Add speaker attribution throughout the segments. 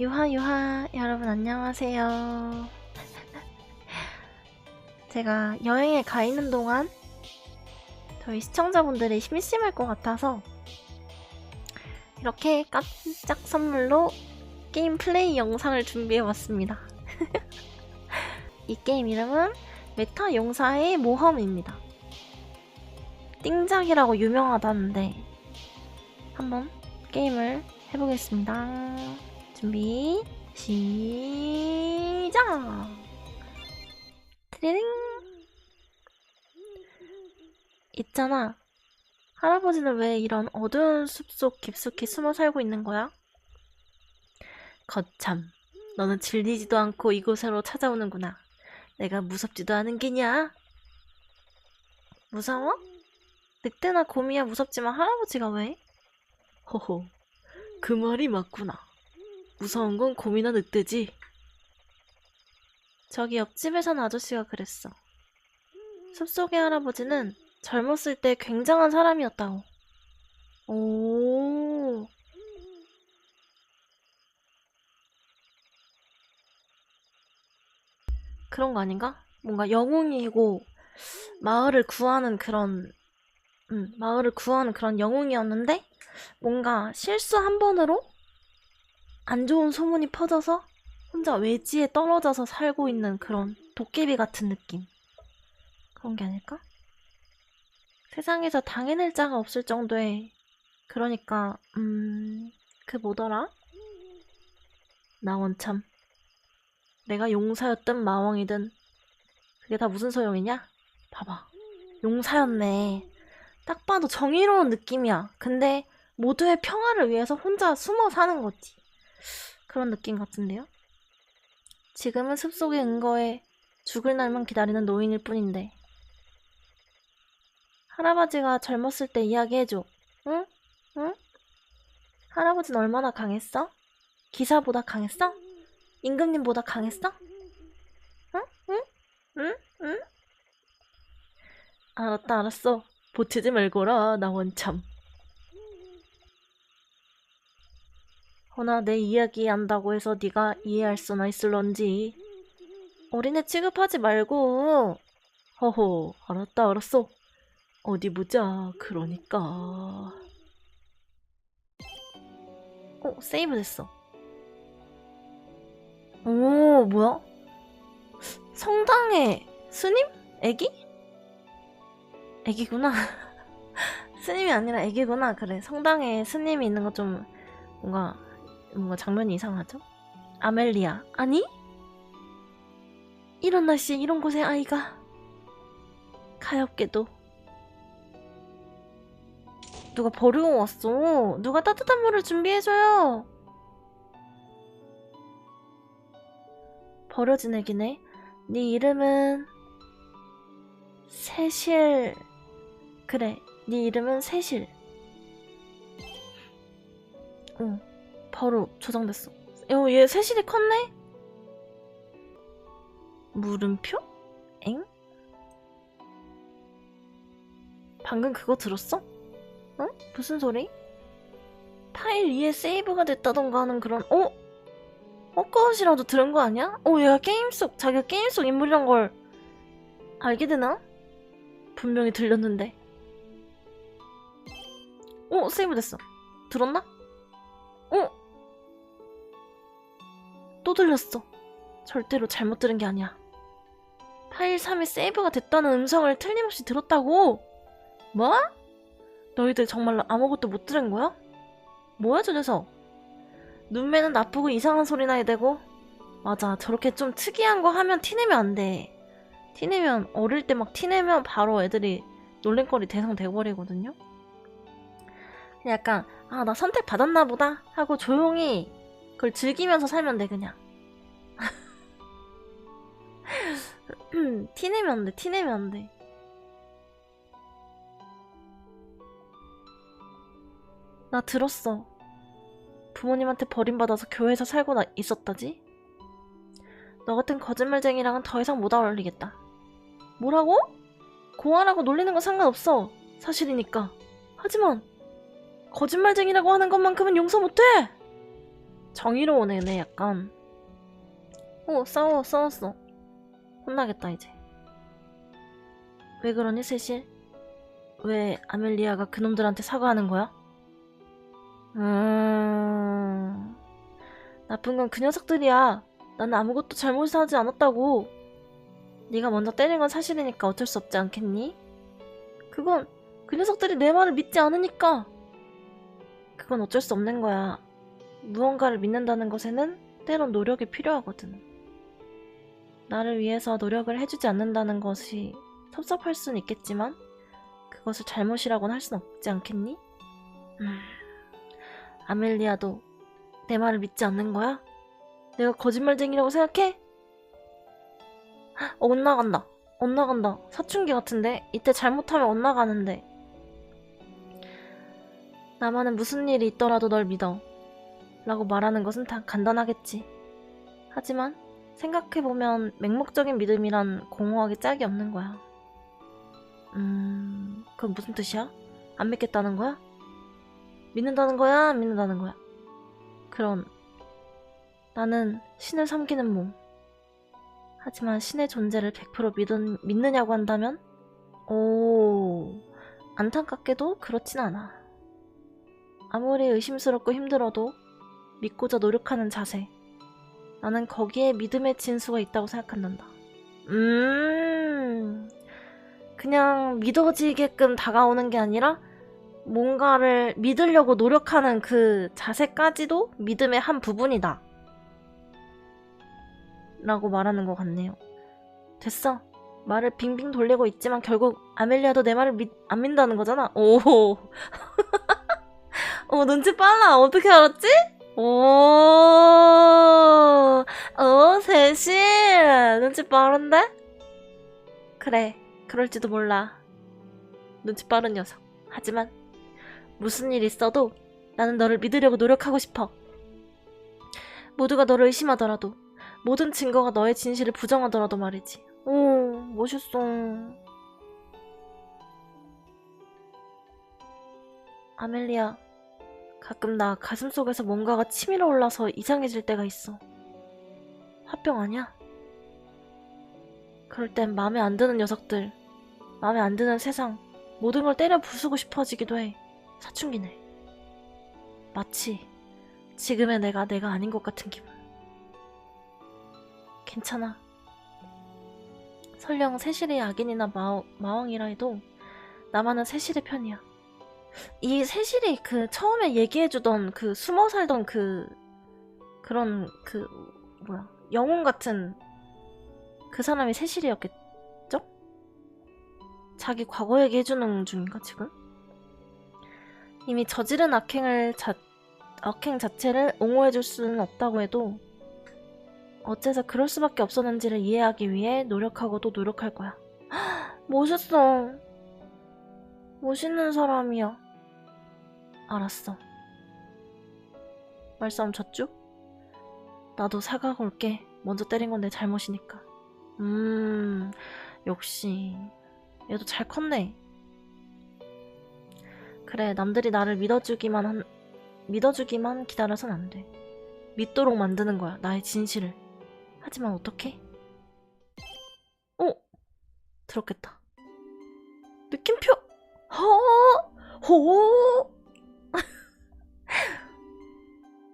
Speaker 1: 유하 여러분 안녕하세요. 제가 여행에 가 있는 동안 저희 시청자분들이 심심할 것 같아서 이렇게 깜짝 선물로 게임 플레이 영상을 준비해봤습니다. 이 게임 이름은 메타 용사의 모험입니다. 띵작이라고 유명하다는데 한번 게임을 해보겠습니다. 준비 시작! 트리링! 있잖아. 할아버지는 왜 이런 어두운 숲속 깊숙이 숨어 살고 있는 거야? 거참, 너는 질리지도 않고 이곳으로 찾아오는구나. 내가 무섭지도 않은 게냐? 무서워? 늑대나 곰이야 무섭지만 할아버지가 왜? 호호, 그 말이 맞구나. 무서운 건 곰이나 늑대지. 저기 옆집에 사는 아저씨가 그랬어. 숲속의 할아버지는 젊었을 때 굉장한 사람이었다고. 오. 그런 거 아닌가? 뭔가 영웅이고 마을을 구하는 그런 영웅이었는데 뭔가 실수 한 번으로 안 좋은 소문이 퍼져서 혼자 외지에 떨어져서 살고 있는 그런 도깨비 같은 느낌. 그런 게 아닐까? 세상에서 당해낼 자가 없을 정도의 그러니까 그 뭐더라? 나 원참 내가 용사였든 마왕이든 그게 다 무슨 소용이냐? 봐봐, 용사였네. 딱 봐도 정의로운 느낌이야. 근데 모두의 평화를 위해서 혼자 숨어 사는 거지. 그런 느낌 같은데요? 지금은 숲속의 은거에 죽을 날만 기다리는 노인일 뿐인데. 할아버지가 젊었을 때 이야기해줘. 응? 응? 할아버지는 얼마나 강했어? 기사보다 강했어? 임금님보다 강했어? 응? 응? 응? 응? 알았어. 보채지 말거라, 나 원참. 허나 내 이야기 안다고 해서 네가 이해할 수나 있을런지. 어린애 취급하지 말고. 허허, 알았어. 어디 보자, 그러니까. 세이브 됐어. 오, 뭐야? 성당의 스님? 애기? 애기구나. 스님이 아니라 애기구나. 그래, 성당에 스님이 있는 거 좀 뭔가 장면이 이상하죠? 아멜리아. 아니? 이런 날씨에 이런 곳에 아이가. 가엾게도. 누가 버리고 왔어. 누가 따뜻한 물을 준비해줘요. 버려진 애기네. 네 이름은 세실. 그래, 네 이름은 세실. 응, 바로 저장됐어. 얘 세실이 컸네? 물음표? 엥? 방금 그거 들었어? 응? 무슨 소리? 파일 2에 세이브가 됐다던가 하는 그런 헛것이라도 들은 거 아니야? 얘가 자기가 게임 속 인물이란 걸 알게 되나? 분명히 들렸는데. 세이브 됐어. 들었나? 또 들렸어. 절대로 잘못 들은 게 아니야. 파일 3에 세이브가 됐다는 음성을 틀림없이 들었다고? 뭐? 너희들 정말로 아무것도 못 들은 거야? 뭐야 저 녀석? 눈매는 나쁘고 이상한 소리나 해대고. 맞아, 저렇게 좀 특이한 거 하면 티내면 안 돼. 티내면 어릴 때 막 티내면 바로 애들이 놀림거리 대상 돼버리거든요. 그냥 약간 나 선택 받았나 보다 하고 조용히 그걸 즐기면서 살면 돼 그냥. 티내면 안 돼. 나 들었어. 부모님한테 버림받아서 교회에서 살고 있었다지? 너 같은 거짓말쟁이랑은 더 이상 못 어울리겠다. 뭐라고? 공하라고 놀리는 건 상관없어. 사실이니까. 하지만 거짓말쟁이라고 하는 것만큼은 용서 못해! 정의로운 애네 약간. 싸웠어. 혼나겠다 이제. 왜 그러니 세실? 왜 아멜리아가 그놈들한테 사과하는 거야? 나쁜 건 그 녀석들이야. 나는 아무것도 잘못하지 않았다고. 네가 먼저 때린 건 사실이니까 어쩔 수 없지 않겠니? 그건 그 녀석들이 내 말을 믿지 않으니까. 그건 어쩔 수 없는 거야. 무언가를 믿는다는 것에는 때론 노력이 필요하거든. 나를 위해서 노력을 해주지 않는다는 것이 섭섭할 수는 있겠지만 그것을 잘못이라고는 할 수는 없지 않겠니? 아멜리아도 내 말을 믿지 않는 거야? 내가 거짓말쟁이라고 생각해? 엇나간다. 사춘기 같은데? 이때 잘못하면 엇나가는데. 나만은 무슨 일이 있더라도 널 믿어 라고 말하는 것은 다 간단하겠지. 하지만 생각해보면 맹목적인 믿음이란 공허하게 짝이 없는 거야. 그건 무슨 뜻이야? 안 믿겠다는 거야? 믿는다는 거야? 안 믿는다는 거야? 그럼 나는 신을 섬기는 몸. 하지만 신의 존재를 100% 믿느냐고 한다면? 안타깝게도 그렇진 않아. 아무리 의심스럽고 힘들어도 믿고자 노력하는 자세. 나는 거기에 믿음의 진수가 있다고 생각한단다. 그냥 믿어지게끔 다가오는 게 아니라 뭔가를 믿으려고 노력하는 그 자세까지도 믿음의 한 부분이다. 라고 말하는 것 같네요. 됐어. 말을 빙빙 돌리고 있지만 결국 아멜리아도 내 말을 안 믿는다는 거잖아. 눈치 빨라. 어떻게 알았지? 세실. 눈치 빠른데? 그래, 그럴지도 몰라. 눈치 빠른 녀석. 하지만 무슨 일 있어도 나는 너를 믿으려고 노력하고 싶어. 모두가 너를 의심하더라도, 모든 증거가 너의 진실을 부정하더라도 말이지. 멋있어. 아멜리아, 가끔 나 가슴속에서 뭔가가 치밀어 올라서 이상해질 때가 있어. 화병 아니야? 그럴 땐 마음에 안 드는 녀석들, 마음에 안 드는 세상, 모든 걸 때려 부수고 싶어지기도 해. 사춘기네. 마치 지금의 내가 아닌 것 같은 기분. 괜찮아. 설령 세실이 악인이나 마왕이라 해도 나만은 세실의 편이야. 이 세실이 그 처음에 얘기해주던 그 숨어 살던 그런 영웅 같은 그 사람이 세실이었겠죠? 자기 과거 얘기해주는 중인가 지금? 이미 저지른 악행 자체를 옹호해줄 수는 없다고 해도 어째서 그럴 수밖에 없었는지를 이해하기 위해 노력하고 또 노력할 거야. 멋있어. 멋있는 사람이야. 알았어. 말싸움 졌죠? 나도 사과하고 올게. 먼저 때린 건 내 잘못이니까. 역시 얘도 잘 컸네. 그래, 남들이 나를 믿어주기만 기다려선 안 돼. 믿도록 만드는 거야, 나의 진실을. 하지만 어떡해? 들었겠다. 느낌표! 호!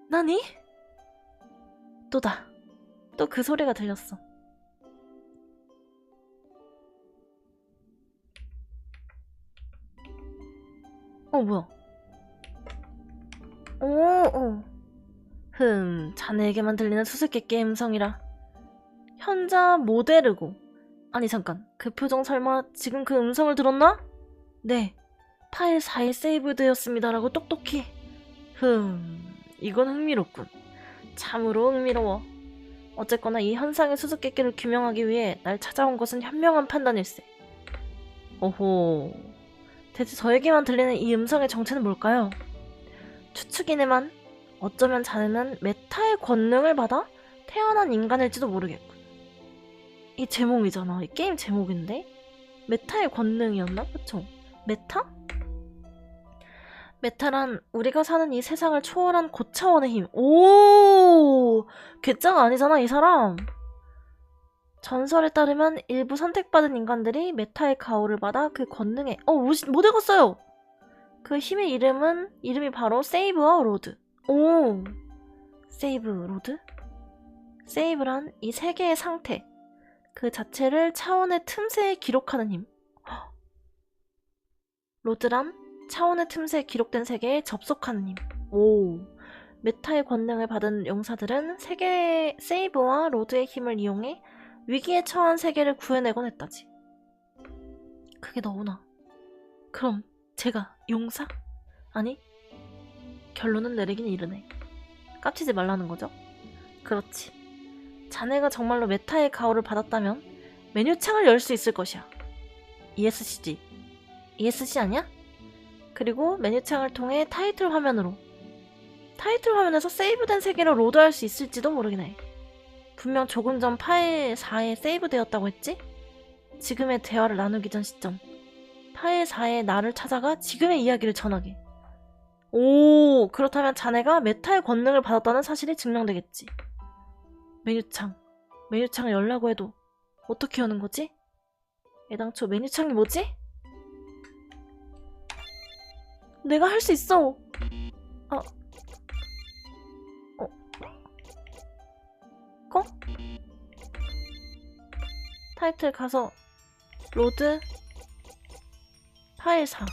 Speaker 1: 나니? 또다. 또 그 소리가 들렸어. 뭐야? 자네에게만 들리는 수수께끼 음성이라. 현자 모데르고. 아니 잠깐, 그 표정 설마 지금 그 음성을 들었나? 네, 파일 4에 세이브되었습니다라고 똑똑히. 이건 흥미롭군. 참으로 흥미로워. 어쨌거나 이 현상의 수수께끼를 규명하기 위해 날 찾아온 것은 현명한 판단일세. 오호, 대체 저에게만 들리는 이 음성의 정체는 뭘까요? 추측이네만 어쩌면 자네는 메타의 권능을 받아 태어난 인간일지도 모르겠군. 이 제목이잖아. 이 게임 제목인데? 메타의 권능이었나? 그쵸? 메타? 메타란 우리가 사는 이 세상을 초월한 고차원의 힘. 오! 괴짜가 아니잖아, 이 사람. 전설에 따르면 일부 선택받은 인간들이 메타의 가호를 받아 그 권능에 못 읽었어요. 그 힘의 이름이 바로 세이브와 로드. 오! 세이브, 로드? 세이브란 이 세계의 상태, 그 자체를 차원의 틈새에 기록하는 힘. 로드란 차원의 틈새에 기록된 세계에 접속하는 힘. 오. 메타의 권능을 받은 용사들은 세계의 세이브와 로드의 힘을 이용해 위기에 처한 세계를 구해내곤 했다지. 그게 너구나. 그럼 제가 용사? 아니, 결론은 내리긴 이르네. 깝치지 말라는 거죠? 그렇지. 자네가 정말로 메타의 가호를 받았다면 메뉴창을 열 수 있을 것이야. ESC지. ESC 아니야? 그리고 메뉴창을 통해 타이틀 화면에서 세이브된 세계로 로드할 수 있을지도 모르긴 해. 분명 조금 전 파일 4에 세이브되었다고 했지? 지금의 대화를 나누기 전 시점. 파일 4의 나를 찾아가 지금의 이야기를 전하게. 오, 그렇다면 자네가 메타의 권능을 받았다는 사실이 증명되겠지. 메뉴창을 열라고 해도 어떻게 여는 거지? 애당초 메뉴창이 뭐지? 내가 할 수 있어. 타이틀 가서 로드 파일 4.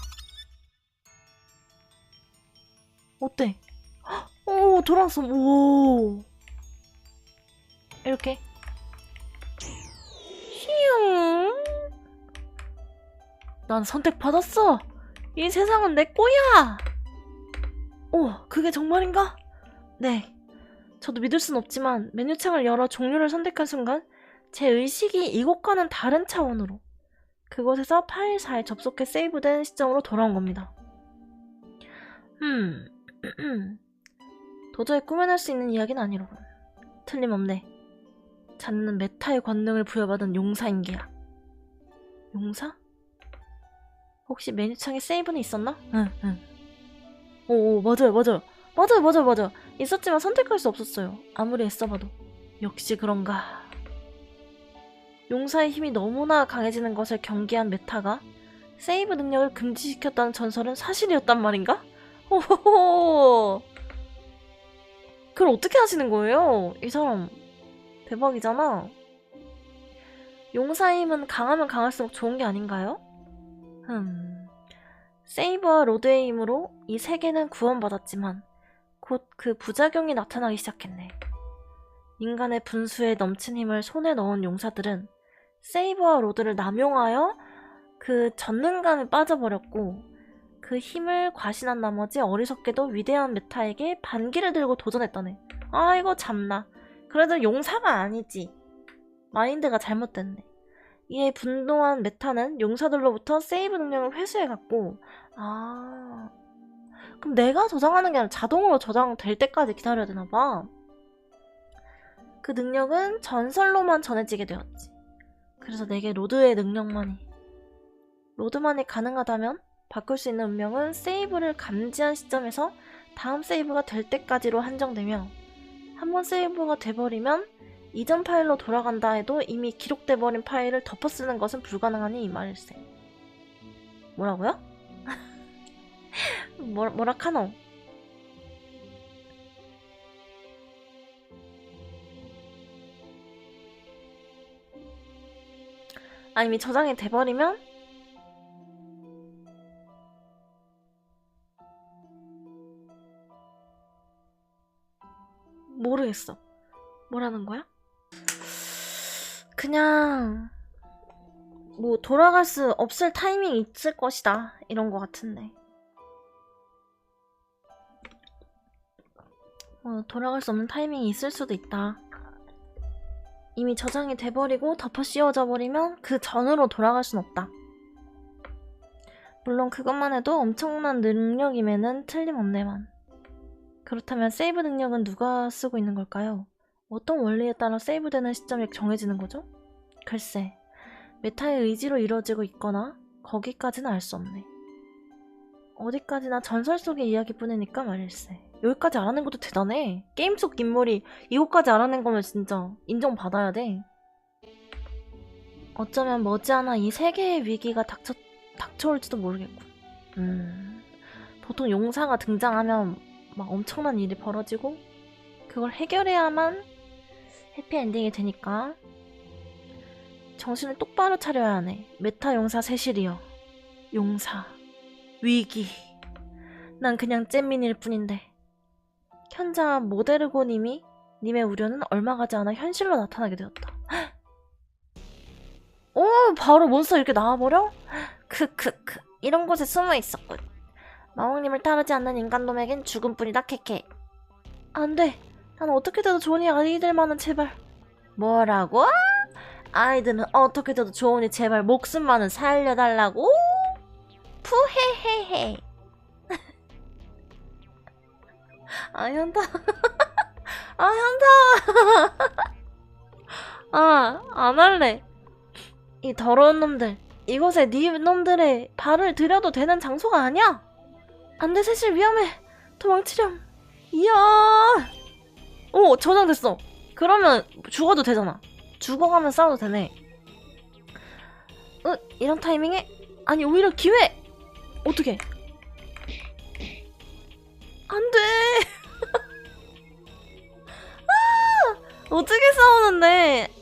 Speaker 1: 어때? 오, 돌아왔어. 오. 이렇게. 휘용. 난 선택받았어. 이 세상은 내 거야. 오, 그게 정말인가? 네. 저도 믿을 순 없지만 메뉴창을 열어 종류를 선택한 순간 제 의식이 이곳과는 다른 차원으로, 그곳에서 파일 4에 접속해 세이브된 시점으로 돌아온 겁니다. 도저히 꾸며낼 수 있는 이야기는 아니로군. 틀림없네. 자네는 메타의 권능을 부여받은 용사인 게야. 용사? 혹시 메뉴창에 세이브는 있었나? 응. 오, 맞아요. 있었지만 선택할 수 없었어요. 아무리 애써봐도. 역시 그런가. 용사의 힘이 너무나 강해지는 것을 경계한 메타가 세이브 능력을 금지시켰다는 전설은 사실이었단 말인가? 호호호. 그걸 어떻게 하시는 거예요? 이 사람 대박이잖아. 용사의 힘은 강하면 강할수록 좋은 게 아닌가요? 세이브와 로드의 힘으로 이 세계는 구원받았지만 곧 그 부작용이 나타나기 시작했네. 인간의 분수에 넘친 힘을 손에 넣은 용사들은 세이브와 로드를 남용하여 그 전능감에 빠져버렸고, 그 힘을 과신한 나머지 어리석게도 위대한 메타에게 반기를 들고 도전했다네. 아이고 참나. 그래도 용사가 아니지. 마인드가 잘못됐네. 이에 분노한 메타는 용사들로부터 세이브 능력을 회수해갔고, 그럼 내가 저장하는 게 아니라 자동으로 저장될 때까지 기다려야 되나봐. 그 능력은 전설로만 전해지게 되었지. 그래서 내게 로드만이 가능하다면 바꿀 수 있는 운명은 세이브를 감지한 시점에서 다음 세이브가 될 때까지로 한정되며, 한번 세이브가 돼버리면 이전 파일로 돌아간다 해도 이미 기록돼버린 파일을 덮어쓰는 것은 불가능하니 이 말일세. 뭐라고요? 뭐라 카노? 이미 저장이 돼버리면 모르겠어. 뭐라는 거야? 그냥 뭐 돌아갈 수 없을 타이밍이 있을 것이다 이런 거 같은데. 돌아갈 수 없는 타이밍이 있을 수도 있다. 이미 저장이 돼버리고 덮어 씌워져 버리면 그 전으로 돌아갈 순 없다. 물론 그것만 해도 엄청난 능력임에는 틀림없네만. 그렇다면 세이브 능력은 누가 쓰고 있는 걸까요? 어떤 원리에 따라 세이브되는 시점이 정해지는 거죠? 글쎄, 메타의 의지로 이루어지고 있거나 거기까지는 알 수 없네. 어디까지나 전설 속의 이야기뿐이니까 말일세. 여기까지 알아낸 것도 대단해. 게임 속 인물이 이것까지 알아낸 거면 진짜 인정받아야 돼. 어쩌면 머지않아 이 세계의 위기가 닥쳐올지도 모르겠군. 보통 용사가 등장하면 막 엄청난 일이 벌어지고 그걸 해결해야만 해피엔딩이 되니까 정신을 똑바로 차려야 하네. 메타 용사 세실이여. 용사 위기. 난 그냥 잼민일 뿐인데. 현자 모데르고님의 우려는 얼마 가지 않아 현실로 나타나게 되었다. 오, 바로 몬스터 이렇게 나와버려? 크크크. 이런 곳에 숨어 있었군. 마왕님을 따르지 않는 인간놈에겐 죽음뿐이다. 케케. 안 돼. 난 어떻게 돼도 좋으니 아이들만은 제발. 뭐라고? 아이들은 어떻게 돼도 좋으니 제발 목숨만은 살려달라고? 푸헤헤헤. 아, 현타. 아, 현타. 아, 안 할래. 이 더러운 놈들. 이곳에 네 놈들의 발을 들여도 되는 장소가 아니야. 안 돼, 세실 위험해. 도망치렴. 이야. 오, 저장됐어. 그러면 죽어도 되잖아. 죽어가면 싸워도 되네. 이런 타이밍에? 아니, 오히려 기회! 어떻게? 안 돼! 아! 어떻게 싸우는데?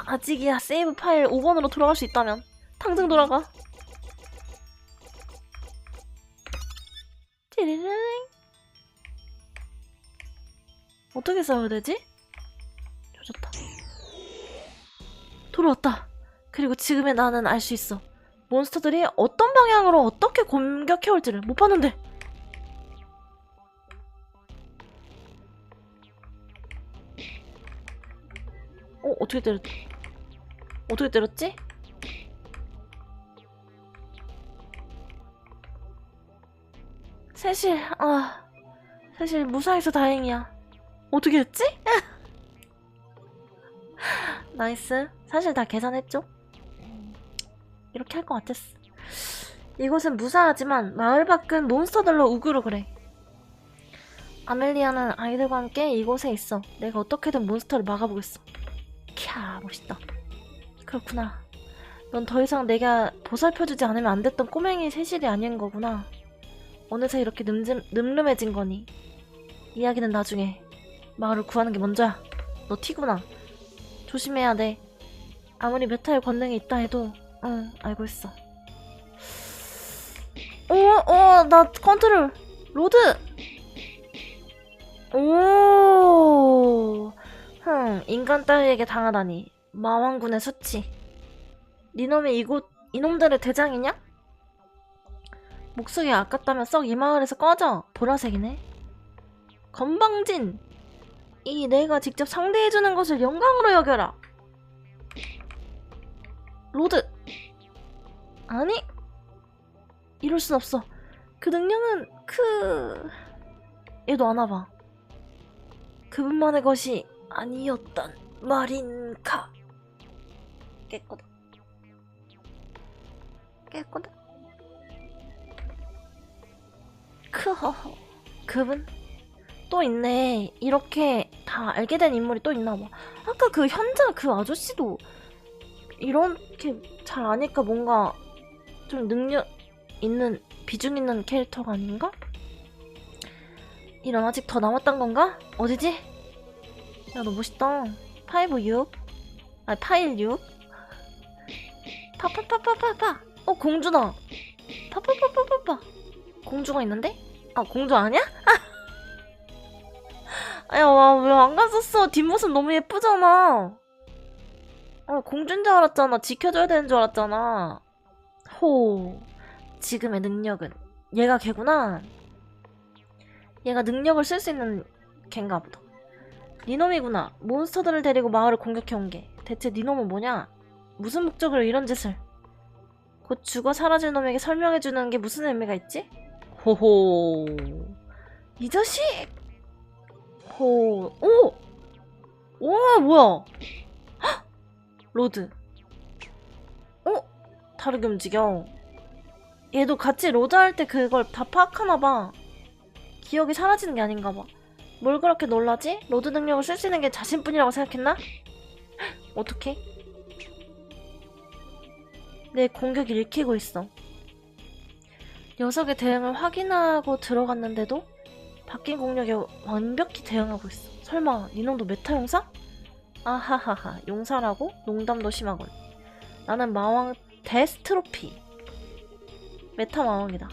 Speaker 1: 아직이야. 세이브 파일 5번으로 돌아갈 수 있다면. 당장 돌아가. 찌리링. 어떻게 싸워야 되지? 조졌다. 돌아왔다. 그리고 지금의 나는 알 수 있어. 몬스터들이 어떤 방향으로 어떻게 공격해올지를 못 봤는데. 어떻게 때렸지? 어떻게 때렸지? 세실 무사해서 다행이야. 어떻게 했지? 나이스. 사실 다 계산했죠? 이렇게 할 것 같았어. 이곳은 무사하지만 마을 밖은 몬스터들로 우그러 그래. 아멜리아는 아이들과 함께 이곳에 있어. 내가 어떻게든 몬스터를 막아보겠어. 캬, 멋있다. 그렇구나. 넌 더 이상 내가 보살펴주지 않으면 안 됐던 꼬맹이 세실이 아닌 거구나. 어느새 이렇게 늠름해진 거니. 이야기는 나중에. 마을을 구하는 게 먼저야. 너 티구나. 조심해야 돼. 아무리 메타의 권능이 있다 해도 알고 있어. 나 컨트롤. 로드. 오. 인간 따위에게 당하다니. 마왕군의 수치. 니놈이 이놈들의 대장이냐? 목숨이 아깝다면 썩 이 마을에서 꺼져. 보라색이네. 건방진. 이 내가 직접 상대해주는 것을 영광으로 여겨라. 로드. 아니, 이럴 순 없어. 그 능력은 얘도 아나봐. 그분만의 것이 아니었단 말인가. 깼거든. 크허허. 그분? 또 있네. 이렇게 다 알게 된 인물이 또 있나봐. 아까 그 현자 그 아저씨도 이렇게 잘 아니까 뭔가 좀 능력 있는, 비중 있는 캐릭터가 아닌가? 이런 아직 더 남았단 건가? 어디지? 야, 너 멋있다. 파이브 6. 아니, 파일 6. 파파파파파파. 공주다. 파파파파파파. 공주가 있는데? 아, 공주 아니야? 야, 와, 왜 안 갔었어? 뒷모습 너무 예쁘잖아. 공주인 줄 알았잖아. 지켜줘야 되는 줄 알았잖아. 지금의 능력은 얘가 걔구나. 얘가 능력을 쓸 수 있는 걘가 보다. 니놈이구나. 몬스터들을 데리고 마을을 공격해온 게. 대체 니놈은 뭐냐? 무슨 목적으로 이런 짓을? 곧 죽어 사라질 놈에게 설명해주는 게 무슨 의미가 있지? 호호. 이 자식! 뭐야? 헉! 로드. 다르게 움직여. 얘도 같이 로드 할 때 그걸 다 파악하나봐. 기억이 사라지는 게 아닌가봐. 뭘 그렇게 놀라지? 로드 능력을 쓸 수 있는 게 자신뿐이라고 생각했나? 어떡해? 내 공격이 읽히고 있어. 녀석의 대응을 확인하고 들어갔는데도 바뀐 공격에 완벽히 대응하고 있어. 설마 니놈도 메타 용사? 아하하하, 용사라고? 농담도 심하군. 나는 마왕 데스트로피. 메타 마왕이다.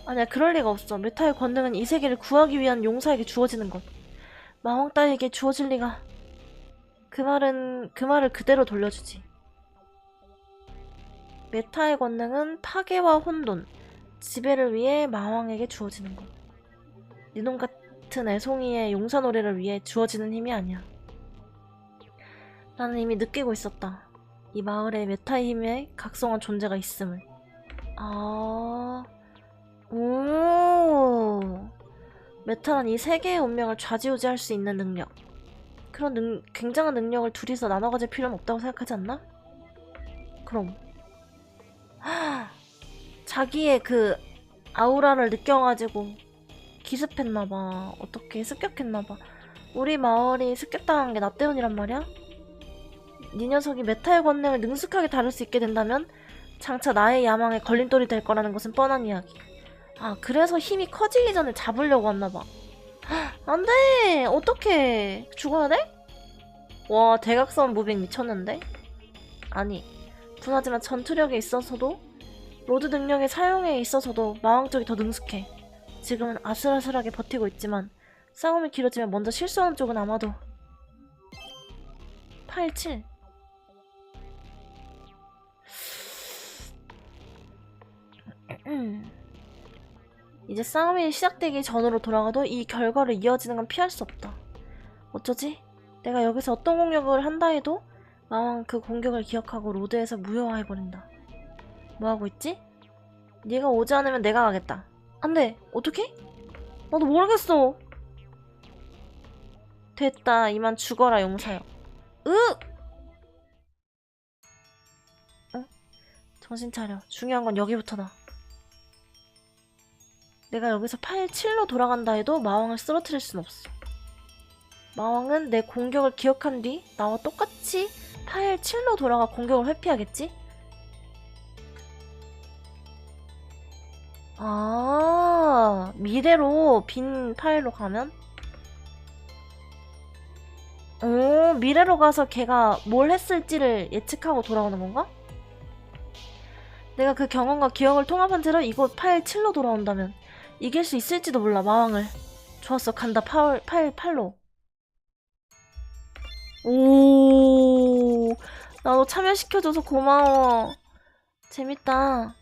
Speaker 1: 아니야, 그럴 리가 없어. 메타의 권능은 이 세계를 구하기 위한 용사에게 주어지는 것. 마왕 따위에게 주어질 리가. 그 말을 그대로 돌려주지. 메타의 권능은 파괴와 혼돈, 지배를 위해 마왕에게 주어지는 것. 니놈 같은 애송이의 용사 노래를 위해 주어지는 힘이 아니야. 나는 이미 느끼고 있었다. 이 마을에 메타의 힘에 각성한 존재가 있음을. 오. 메타는 이 세계의 운명을 좌지우지할 수 있는 능력. 그런 굉장한 능력을 둘이서 나눠 가질 필요는 없다고 생각하지 않나? 그럼. 자기의 그 아우라를 느껴가지고 기습했나봐. 어떻게 습격했나봐. 우리 마을이 습격당한 게 나 때문이란 말이야? 네 녀석이 메타의 권능을 능숙하게 다룰 수 있게 된다면 장차 나의 야망에 걸림돌이 될 거라는 것은 뻔한 이야기. 아, 그래서 힘이 커지기 전에 잡으려고 왔나봐. 안돼! 어떡해! 죽어야 돼? 와, 대각선 무빙 미쳤는데? 아니, 분하지만 전투력에 있어서도 로드 능력의 사용에 있어서도 마왕 쪽이 더 능숙해. 지금은 아슬아슬하게 버티고 있지만 싸움이 길어지면 먼저 실수하는 쪽은 아마도 8-7. 이제 싸움이 시작되기 전으로 돌아가도 이 결과를 이어지는 건 피할 수 없다. 어쩌지? 내가 여기서 어떤 공격을 한다 해도 마왕 그 공격을 기억하고 로드에서 무효화해버린다. 뭐하고 있지? 네가 오지 않으면 내가 가겠다. 안돼! 어떡해? 나도 모르겠어. 됐다. 이만 죽어라, 용사여. 응? 정신 차려. 중요한 건 여기부터다. 내가 여기서 8-7로 돌아간다 해도 마왕을 쓰러뜨릴 순 없어. 마왕은 내 공격을 기억한 뒤 나와 똑같이 8-7로 돌아가 공격을 회피하겠지? 아, 미래로 빈 파일로 가면? 오, 미래로 가서 걔가 뭘 했을지를 예측하고 돌아오는 건가? 내가 그 경험과 기억을 통합한 채로 이곳 파일 7로 돌아온다면 이길 수 있을지도 몰라, 마왕을. 좋았어, 간다. 파일 8로. 오, 나도 참여시켜줘서 고마워. 재밌다.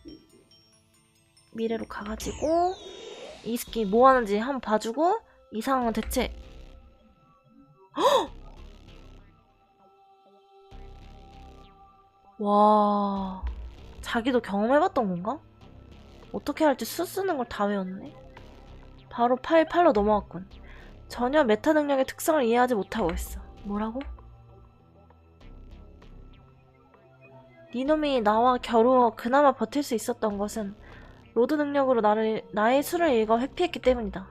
Speaker 1: 미래로 가가지고 이스키 뭐 하는지 한번 봐주고 이 상황은 대체. 헉! 와, 자기도 경험해봤던 건가? 어떻게 할지 수 쓰는 걸 다 외웠네. 바로 파일 8로 넘어갔군. 전혀 메타 능력의 특성을 이해하지 못하고 있어. 뭐라고? 니놈이 나와 겨루 그나마 버틸 수 있었던 것은 로드 능력으로 나의 수를 읽어 회피했기 때문이다.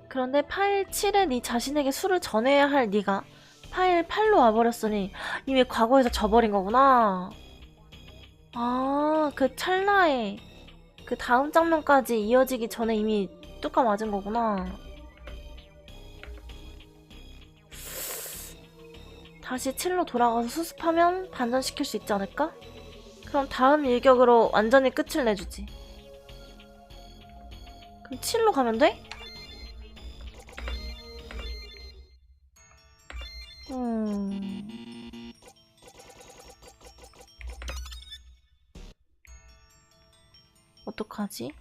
Speaker 1: 그런데 파일 7에 네 자신에게 수를 전해야 할 네가 파일 8로 와버렸으니 이미 과거에서 져버린 거구나. 아, 그 찰나에 그 다음 장면까지 이어지기 전에 이미 뚜까 맞은 거구나. 다시 7로 돌아가서 수습하면 반전시킬 수 있지 않을까? 그럼 다음 일격으로 완전히 끝을 내주지. 그럼 7로 가면 돼? 어떡하지?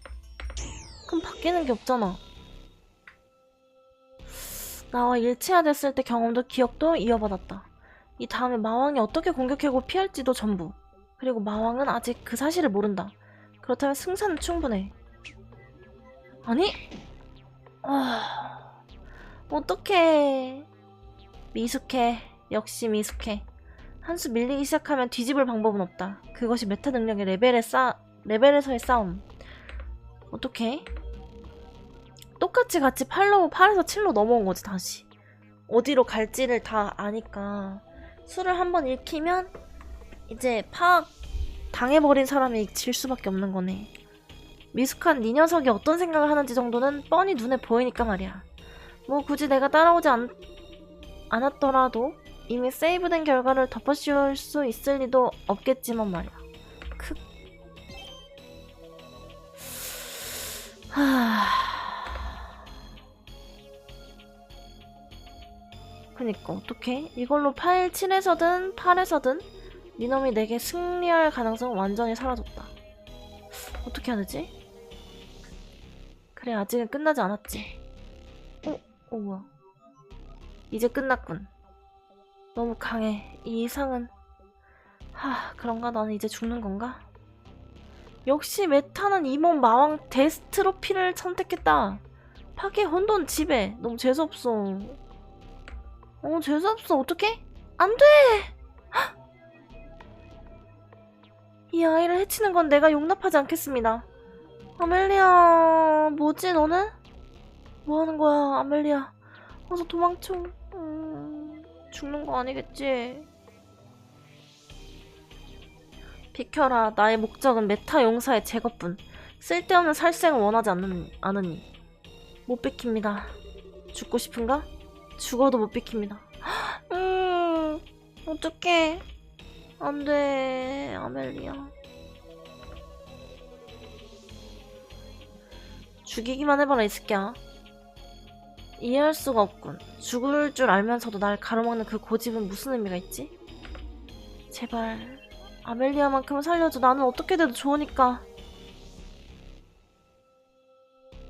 Speaker 1: 그럼 바뀌는 게 없잖아. 나와 일치가 됐을 때 경험도 기억도 이어받았다. 이 다음에 마왕이 어떻게 공격하고 피할지도 전부. 그리고 마왕은 아직 그 사실을 모른다. 그렇다면 승산은 충분해. 아니? 어떡해. 미숙해. 역시 미숙해. 한 수 밀리기 시작하면 뒤집을 방법은 없다. 그것이 메타 능력의 레벨에서의 싸움. 어떡해? 똑같이 같이 8에서 7로 넘어온 거지, 다시. 어디로 갈지를 다 아니까. 수를 한번 읽히면 이제 파악 당해버린 사람이 질 수밖에 없는 거네. 미숙한 네 녀석이 어떤 생각을 하는지 정도는 뻔히 눈에 보이니까 말이야. 뭐 굳이 내가 따라오지 않았더라도 이미 세이브된 결과를 덮어씌울 수 있을 리도 없겠지만 말이야. 그니까 어떡해? 이걸로 파일 7에서든 8에서든 니놈이 내게 승리할 가능성은 완전히 사라졌다. 어떻게 해야 되지? 그래, 아직은 끝나지 않았지. 뭐야. 이제 끝났군. 너무 강해. 이 이상은... 그런가? 나는 이제 죽는 건가? 역시 메타는 이 몸 마왕 데스트로피를 선택했다. 파괴 혼돈 지배. 너무 재수없어. 재수없어. 어떡해? 안 돼! 이 아이를 해치는 건 내가 용납하지 않겠습니다. 아멜리아, 뭐지 너는? 뭐 하는 거야, 아멜리아. 어서 도망쳐. 죽는 거 아니겠지? 비켜라. 나의 목적은 메타 용사의 제거뿐. 쓸데없는 살생을 원하지 않으니. 못 비킵니다. 죽고 싶은가? 죽어도 못 비킵니다. 어떡해. 안 돼, 아멜리아. 죽이기만 해봐라, 이 새끼야. 이해할 수가 없군. 죽을 줄 알면서도 날 가로막는 그 고집은 무슨 의미가 있지? 제발 아멜리아만큼은 살려줘. 나는 어떻게 돼도 좋으니까.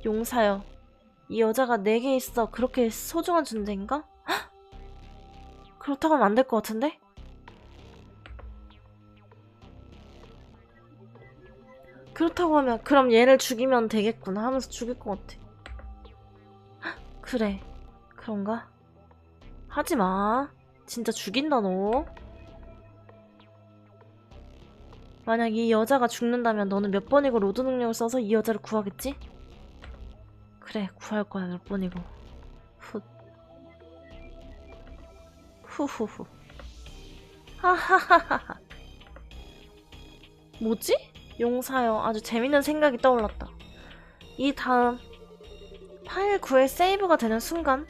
Speaker 1: 용사여, 이 여자가 내게 있어 그렇게 소중한 존재인가? 헉! 그렇다고 하면 안 될 것 같은데? 그렇다고 하면 그럼 얘를 죽이면 되겠구나 하면서 죽일 것 같아. 그래, 그런가? 하지마. 진짜 죽인다 너. 만약 이 여자가 죽는다면 너는 몇 번이고 로드 능력을 써서 이 여자를 구하겠지? 그래, 구할 거야. 몇 번이고. 후후후. 하하하하. 뭐지? 용사여, 아주 재밌는 생각이 떠올랐다. 이 다음 파일 9에 세이브가 되는 순간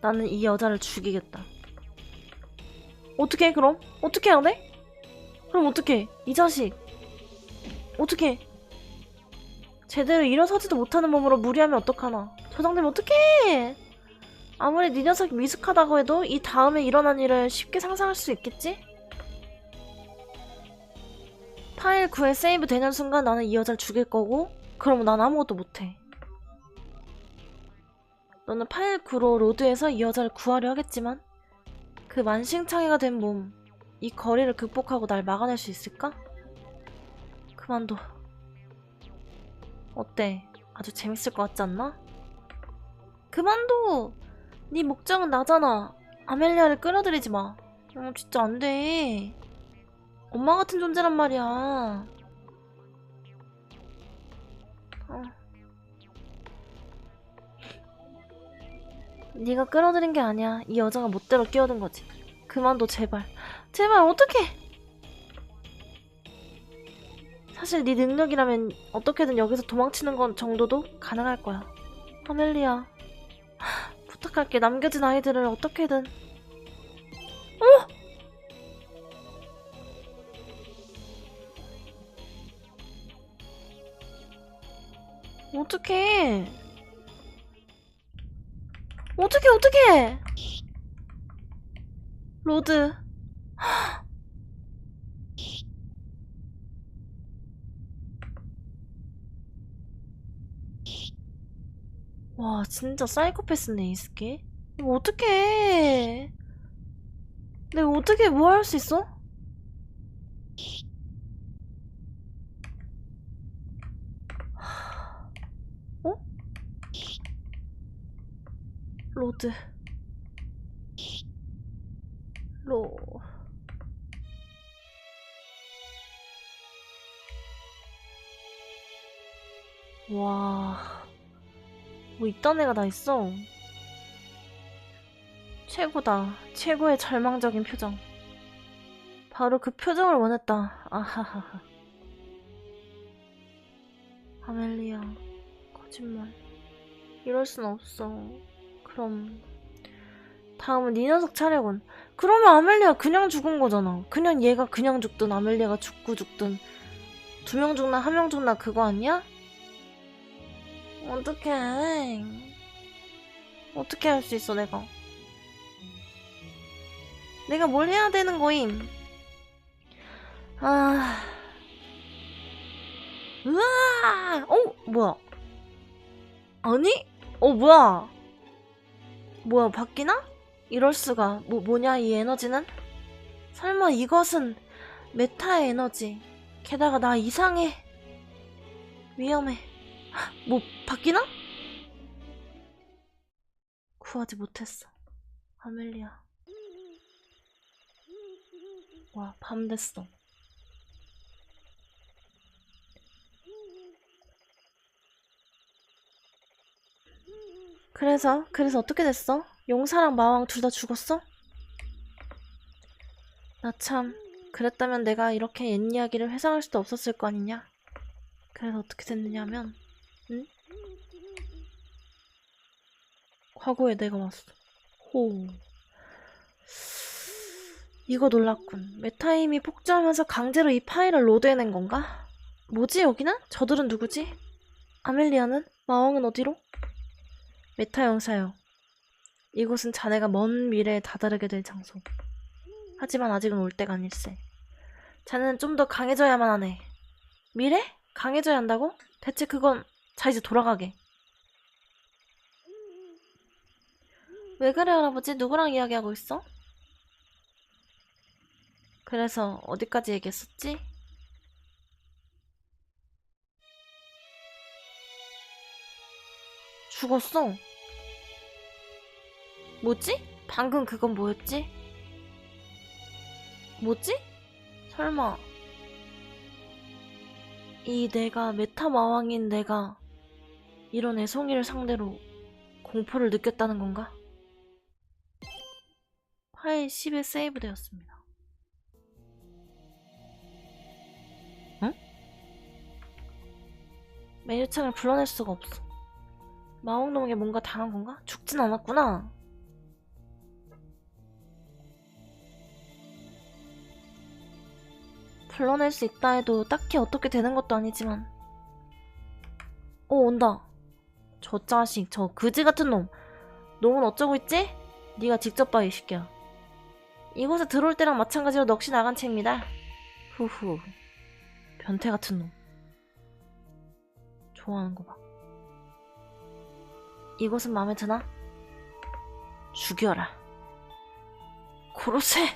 Speaker 1: 나는 이 여자를 죽이겠다. 어떻게 그럼? 어떻게 해야 돼? 그럼 어떻게? 이 자식 어떻게? 제대로 일어서지도 못하는 몸으로 무리하면 어떡하나. 저장되면 어떡해. 아무리 네 녀석이 미숙하다고 해도 이 다음에 일어난 일을 쉽게 상상할 수 있겠지? 파일 9에 세이브 되는 순간 나는 이 여자를 죽일 거고, 그러면 난 아무것도 못해. 너는 파일 9로 로드에서 이 여자를 구하려 하겠지만 그 만신창이가 된 몸, 이 거리를 극복하고 날 막아낼 수 있을까? 그만둬. 어때? 아주 재밌을 것 같지 않나? 그만둬! 네 목적은 나잖아. 아멜리아를 끌어들이지 마. 진짜 안 돼. 엄마 같은 존재란 말이야. 네가 끌어들인 게 아니야. 이 여자가 멋대로 끼어든 거지. 그만둬, 제발. 제발, 어떡해! 사실 네 능력이라면 어떻게든 여기서 도망치는 건 정도도 가능할 거야. 아멜리아, 부탁할게. 남겨진 아이들을 어떻게든. 어떡해. 어떡해. 로드. 와, 진짜 사이코패스네, 이 새끼. 이거 어떡해. 내가 어떻게 뭐 할 수 있어? 로드. 와, 뭐 이딴 애가 다 있어. 최고다. 최고의 절망적인 표정. 바로 그 표정을 원했다. 아하하하. 아멜리아, 거짓말. 이럴 순 없어. 그럼 다음은 네 녀석 차례군. 그러면 아멜리아 그냥 죽은 거잖아. 그냥 얘가 그냥 죽든 아멜리아가 죽고 죽든 2명 죽나 1명 죽나 그거 아니야? 어떡해. 어떻게 할 수 있어 내가. 내가 뭘 해야 되는 거임. 아... 으아! 뭐야? 아니? 뭐야? 뭐야, 바뀌나? 이럴 수가. 뭐냐, 이 에너지는? 설마 이것은 메타의 에너지. 게다가 나 이상해. 위험해. 뭐, 바뀌나? 구하지 못했어. 아멜리아. 와, 밤 됐어. 그래서 어떻게 됐어? 용사랑 마왕 둘 다 죽었어? 나 참, 그랬다면 내가 이렇게 옛 이야기를 회상할 수도 없었을 거 아니냐? 그래서 어떻게 됐느냐면, 응? 과거에 내가 왔어. 호. 이거 놀랐군. 메타임이 폭주하면서 강제로 이 파일을 로드해낸 건가? 뭐지 여기는? 저들은 누구지? 아멜리아는? 마왕은 어디로? 메타 영사요. 이곳은 자네가 먼 미래에 다다르게 될 장소. 하지만 아직은 올 때가 아닐세. 자네는 좀 더 강해져야만 하네. 미래? 강해져야 한다고? 대체 그건... 자 이제 돌아가게. 왜 그래 할아버지? 누구랑 이야기하고 있어? 그래서 어디까지 얘기했었지? 죽었어. 뭐지? 방금 그건 뭐였지? 뭐지? 설마 이 내가 메타 마왕인 내가 이런 애송이를 상대로 공포를 느꼈다는 건가? 파일 10에 세이브되었습니다. 응? 메뉴창을 불러낼 수가 없어. 마왕놈에게 뭔가 당한 건가? 죽진 않았구나. 불러낼 수 있다 해도 딱히 어떻게 되는 것도 아니지만. 온다. 저 자식, 저 그지 같은 놈. 놈은 어쩌고 있지? 네가 직접 봐, 이 새끼야. 이곳에 들어올 때랑 마찬가지로 넋이 나간 채입니다. 후후. 변태 같은 놈. 좋아하는 거 봐. 이곳은 마음에 드나? 죽여라. 고로세!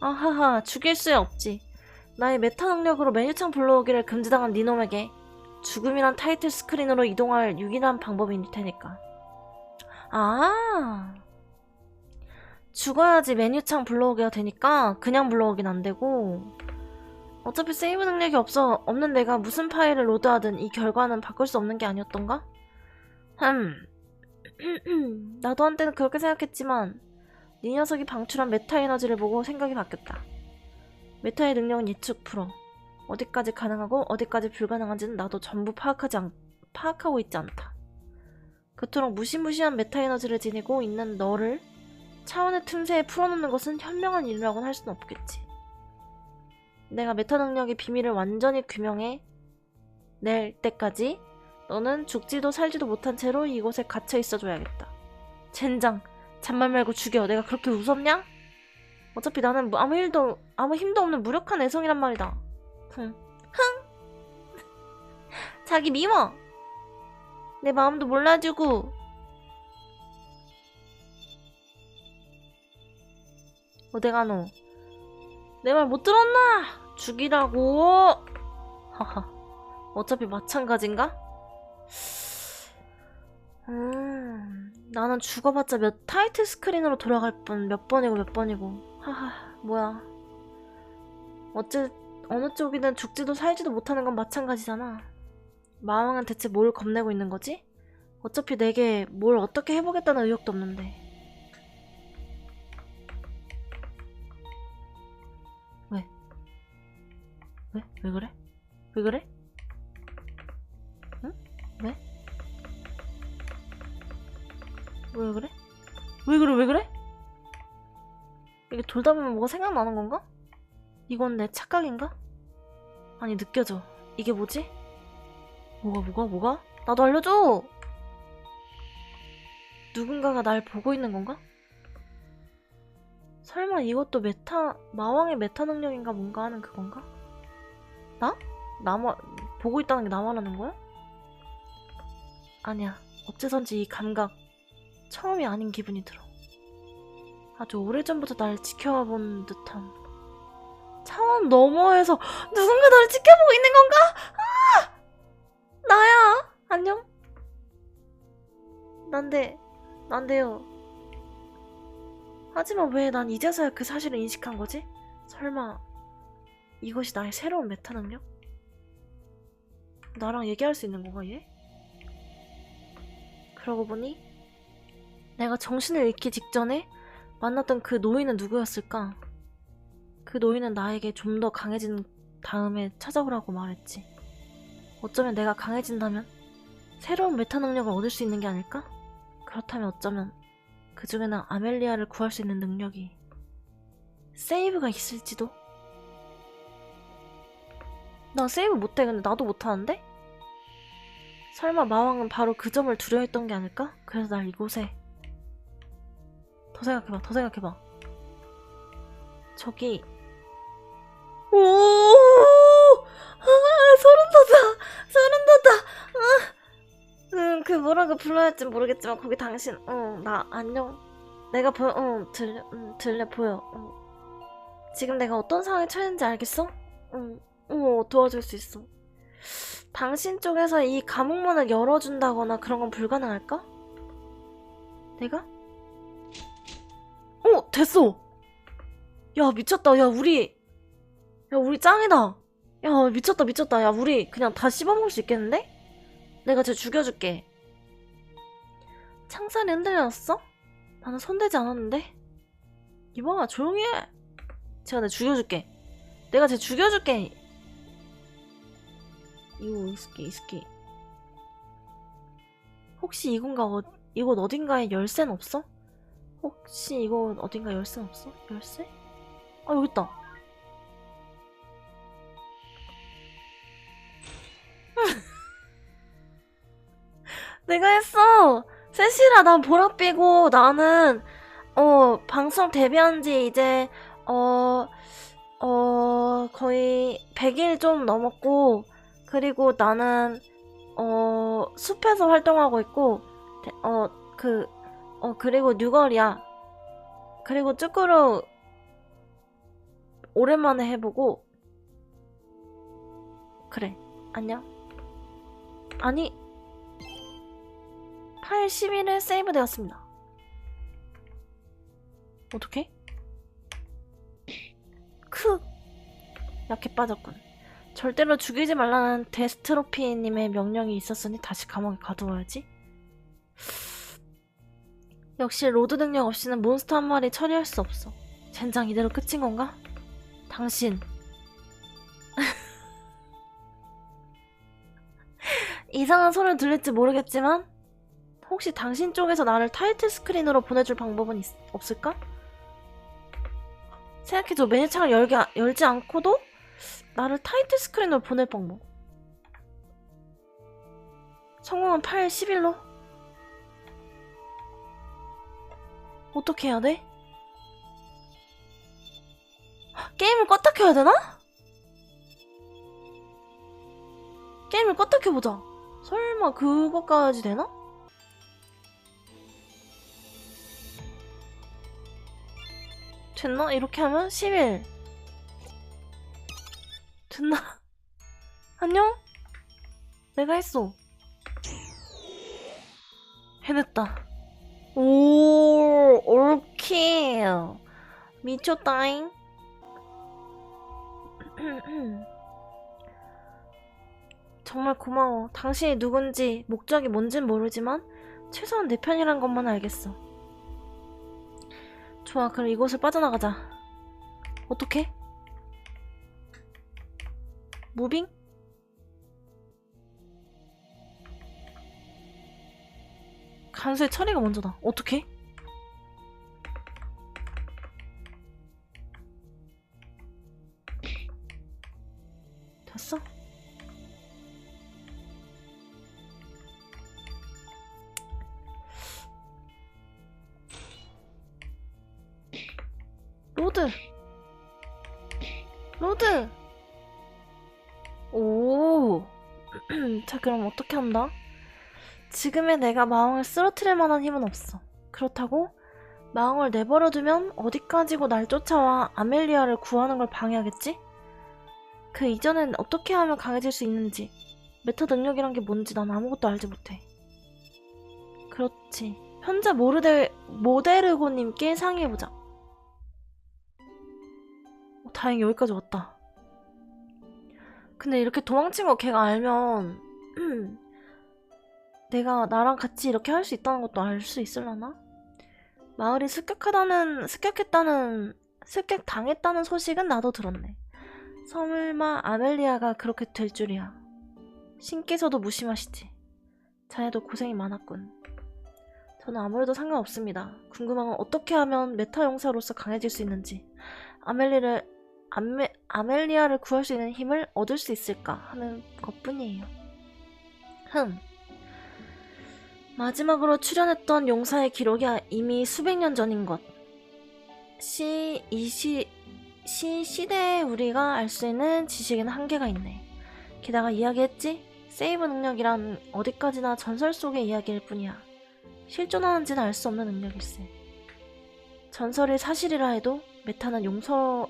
Speaker 1: 아하하, 죽일 수야 없지. 나의 메타 능력으로 메뉴창 불러오기를 금지당한 니놈에게 죽음이란 타이틀 스크린으로 이동할 유일한 방법일 테니까. 아, 죽어야지 메뉴창 불러오기가 되니까 그냥 불러오긴 안 되고. 어차피 세이브 능력이 없는 내가 무슨 파일을 로드하든 이 결과는 바꿀 수 없는 게 아니었던가? 나도 한때는 그렇게 생각했지만 네 녀석이 방출한 메타 에너지를 보고 생각이 바뀌었다. 메타의 능력은 예측 불허. 어디까지 가능하고 어디까지 불가능한지는 나도 전부 파악하고 있지 않다. 그토록 무시무시한 메타 에너지를 지니고 있는 너를 차원의 틈새에 풀어놓는 것은 현명한 일이라고는 할 수는 없겠지. 내가 메타 능력의 비밀을 완전히 규명해 낼 때까지 너는 죽지도 살지도 못한 채로 이곳에 갇혀 있어줘야겠다. 젠장, 잔말 말고 죽여. 내가 그렇게 무섭냐? 어차피 나는 아무 힘도 없는 무력한 애송이란 말이다. 흥. 자기 미워. 내 마음도 몰라주고. 어디가노? 내 말 못 들었나? 죽이라고. 하하. 어차피 마찬가지인가? 나는 죽어봤자 타이틀 스크린으로 돌아갈 뿐 몇 번이고. 하하, 뭐야. 어느 쪽이든 죽지도 살지도 못하는 건 마찬가지잖아. 마왕은 대체 뭘 겁내고 있는 거지? 어차피 내게 뭘 어떻게 해보겠다는 의욕도 없는데. 왜? 왜? 왜 그래? 왜 그래? 응? 왜? 왜 그래? 왜 그래? 왜 그래? 이게 돌다 보면 뭐가 생각나는 건가? 이건 내 착각인가? 아니 느껴져. 이게 뭐지? 뭐가? 나도 알려줘! 누군가가 날 보고 있는 건가? 설마 이것도 마왕의 메타 능력인가 뭔가 하는 그건가? 나? 보고 있다는 게 나 말하는 거야? 아니야. 어째선지 이 감각 처음이 아닌 기분이 들어. 아주 오래전부터 날 지켜본 듯한 차원 너머에서 누군가 나를 지켜보고 있는 건가? 아! 나야. 안녕. 난데요. 하지만 왜 난 이제서야 그 사실을 인식한 거지? 설마 이것이 나의 새로운 메타 능력? 나랑 얘기할 수 있는 건가 얘? 그러고 보니 내가 정신을 잃기 직전에 만났던 그 노인은 누구였을까? 그 노인은 나에게 좀 더 강해진 다음에 찾아오라고 말했지. 어쩌면 내가 강해진다면 새로운 메타 능력을 얻을 수 있는 게 아닐까? 그렇다면 어쩌면 그 중에는 아멜리아를 구할 수 있는 능력이 세이브가 있을지도? 나 세이브 못해. 근데 나도 못하는데? 설마 마왕은 바로 그 점을 두려워했던 게 아닐까? 그래서 날 이곳에 더 생각해봐. 저기 오! 소름 돋아. 그 뭐라고 불러야 할지 모르겠지만 거기 당신 나 안녕. 내가 들려 보여. 지금 내가 어떤 상황에 처했는지 알겠어? 도와줄 수 있어. 당신 쪽에서 이 감옥문을 열어준다거나 그런 건 불가능할까? 내가? 됐어! 야, 미쳤다. 야, 우리 짱이다. 야, 미쳤다. 야, 우리 그냥 다 씹어먹을 수 있겠는데? 내가 쟤 죽여줄게. 창살이 흔들렸어? 나는 손대지 않았는데? 이봐봐, 조용히 해. 내가 죽여줄게. 내가 쟤 죽여줄게. 이스키. 혹시 이곳 어딘가에 열쇠는 없어? 혹시 이곳 어딘가 열쇠는 없어? 열쇠? 아, 여기 있다. 내가 했어. 셋이라 난 보랏빛고 나는 방송 데뷔한 지 이제 거의 100일 좀 넘었고, 그리고 나는 숲에서 활동하고 있고, 그리고 뉴걸이야. 그리고 쭈꾸루 오랜만에 해보고. 그래, 안녕. 아니, 파일 11에 세이브 되었습니다. 어떡해? 약해 빠졌군. 절대로 죽이지 말라는 데스트로피님의 명령이 있었으니 다시 감옥에 가두어야지. 역시 로드 능력 없이는 몬스터 한 마리 처리할 수 없어. 젠장 이대로 끝인 건가? 당신 이상한 소리를 들릴지 모르겠지만 혹시 당신 쪽에서 나를 타이틀 스크린으로 보내줄 방법은 없을까? 생각해줘. 메뉴창을 열지 않고도 나를 타이틀 스크린으로 보낼 방법. 성공은 8일 10일로? 어떻게 해야 돼? 게임을 껐다 켜야 되나? 게임을 껐다 켜보자. 설마 그거까지 되나? 됐나? 이렇게 하면 10일 됐나? 안녕? 내가 했어. 해냈다. 오, 오케이. 미쳤다잉. 정말 고마워. 당신이 누군지 목적이 뭔진 모르지만 최소한 내 편이란 것만 알겠어. 좋아, 그럼 이곳을 빠져나가자. 어떻게? 무빙? 간수의 처리가 먼저다. 어떻게? 됐어? 로드! 로드! 오. 자, 그럼 어떻게 한다? 지금의 내가 마왕을 쓰러뜨릴 만한 힘은 없어. 그렇다고 마왕을 내버려두면 어디까지고 날 쫓아와 아멜리아를 구하는 걸 방해하겠지? 그 이전엔 어떻게 하면 강해질 수 있는지, 메타 능력이란 게 뭔지 난 아무것도 알지 못해. 그렇지. 현재 모데르고님께 상의해보자. 다행히 여기까지 왔다. 근데 이렇게 도망친 거 걔가 알면 내가 나랑 같이 이렇게 할 수 있다는 것도 알 수 있을라나? 마을이 습격당했다는 소식은 나도 들었네. 설마 아멜리아가 그렇게 될 줄이야. 신께서도 무심하시지. 자네도 고생이 많았군. 저는 아무래도 상관없습니다. 궁금한 건 어떻게 하면 메타 용사로서 강해질 수 있는지, 아멜리아를 구할 수 있는 힘을 얻을 수 있을까 하는 것뿐이에요. 마지막으로 출연했던 용사의 기록이 이미 수백 년 전인 것. 이 시대에 우리가 알 수 있는 지식에는 한계가 있네. 게다가 이야기했지? 세이브 능력이란 어디까지나 전설 속의 이야기일 뿐이야. 실존하는지는 알 수 없는 능력일세. 전설이 사실이라 해도 메타는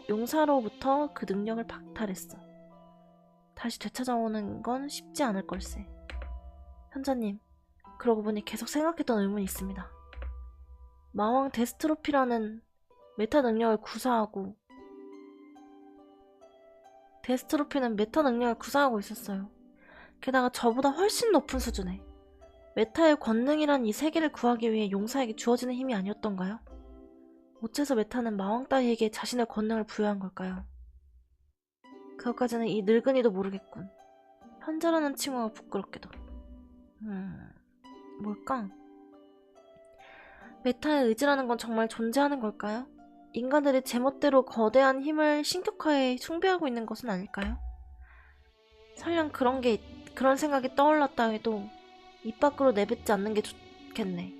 Speaker 1: 용사로부터 그 능력을 박탈했어. 다시 되찾아오는 건 쉽지 않을 걸세. 현자님, 그러고 보니 계속 생각했던 의문이 있습니다. 마왕 데스트로피라는 메타 능력을 구사하고 있었어요. 게다가 저보다 훨씬 높은 수준에 메타의 권능이란 이 세계를 구하기 위해 용사에게 주어지는 힘이 아니었던가요? 어째서 메타는 마왕 따위에게 자신의 권능을 부여한 걸까요? 그것까지는 이 늙은이도 모르겠군. 현자라는 친구가 부끄럽게도. 뭘까? 메타의 의지라는 건 정말 존재하는 걸까요? 인간들이 제멋대로 거대한 힘을 신격화해 숭배하고 있는 것은 아닐까요? 설령 그런 생각이 떠올랐다 해도 입 밖으로 내뱉지 않는 게 좋겠네.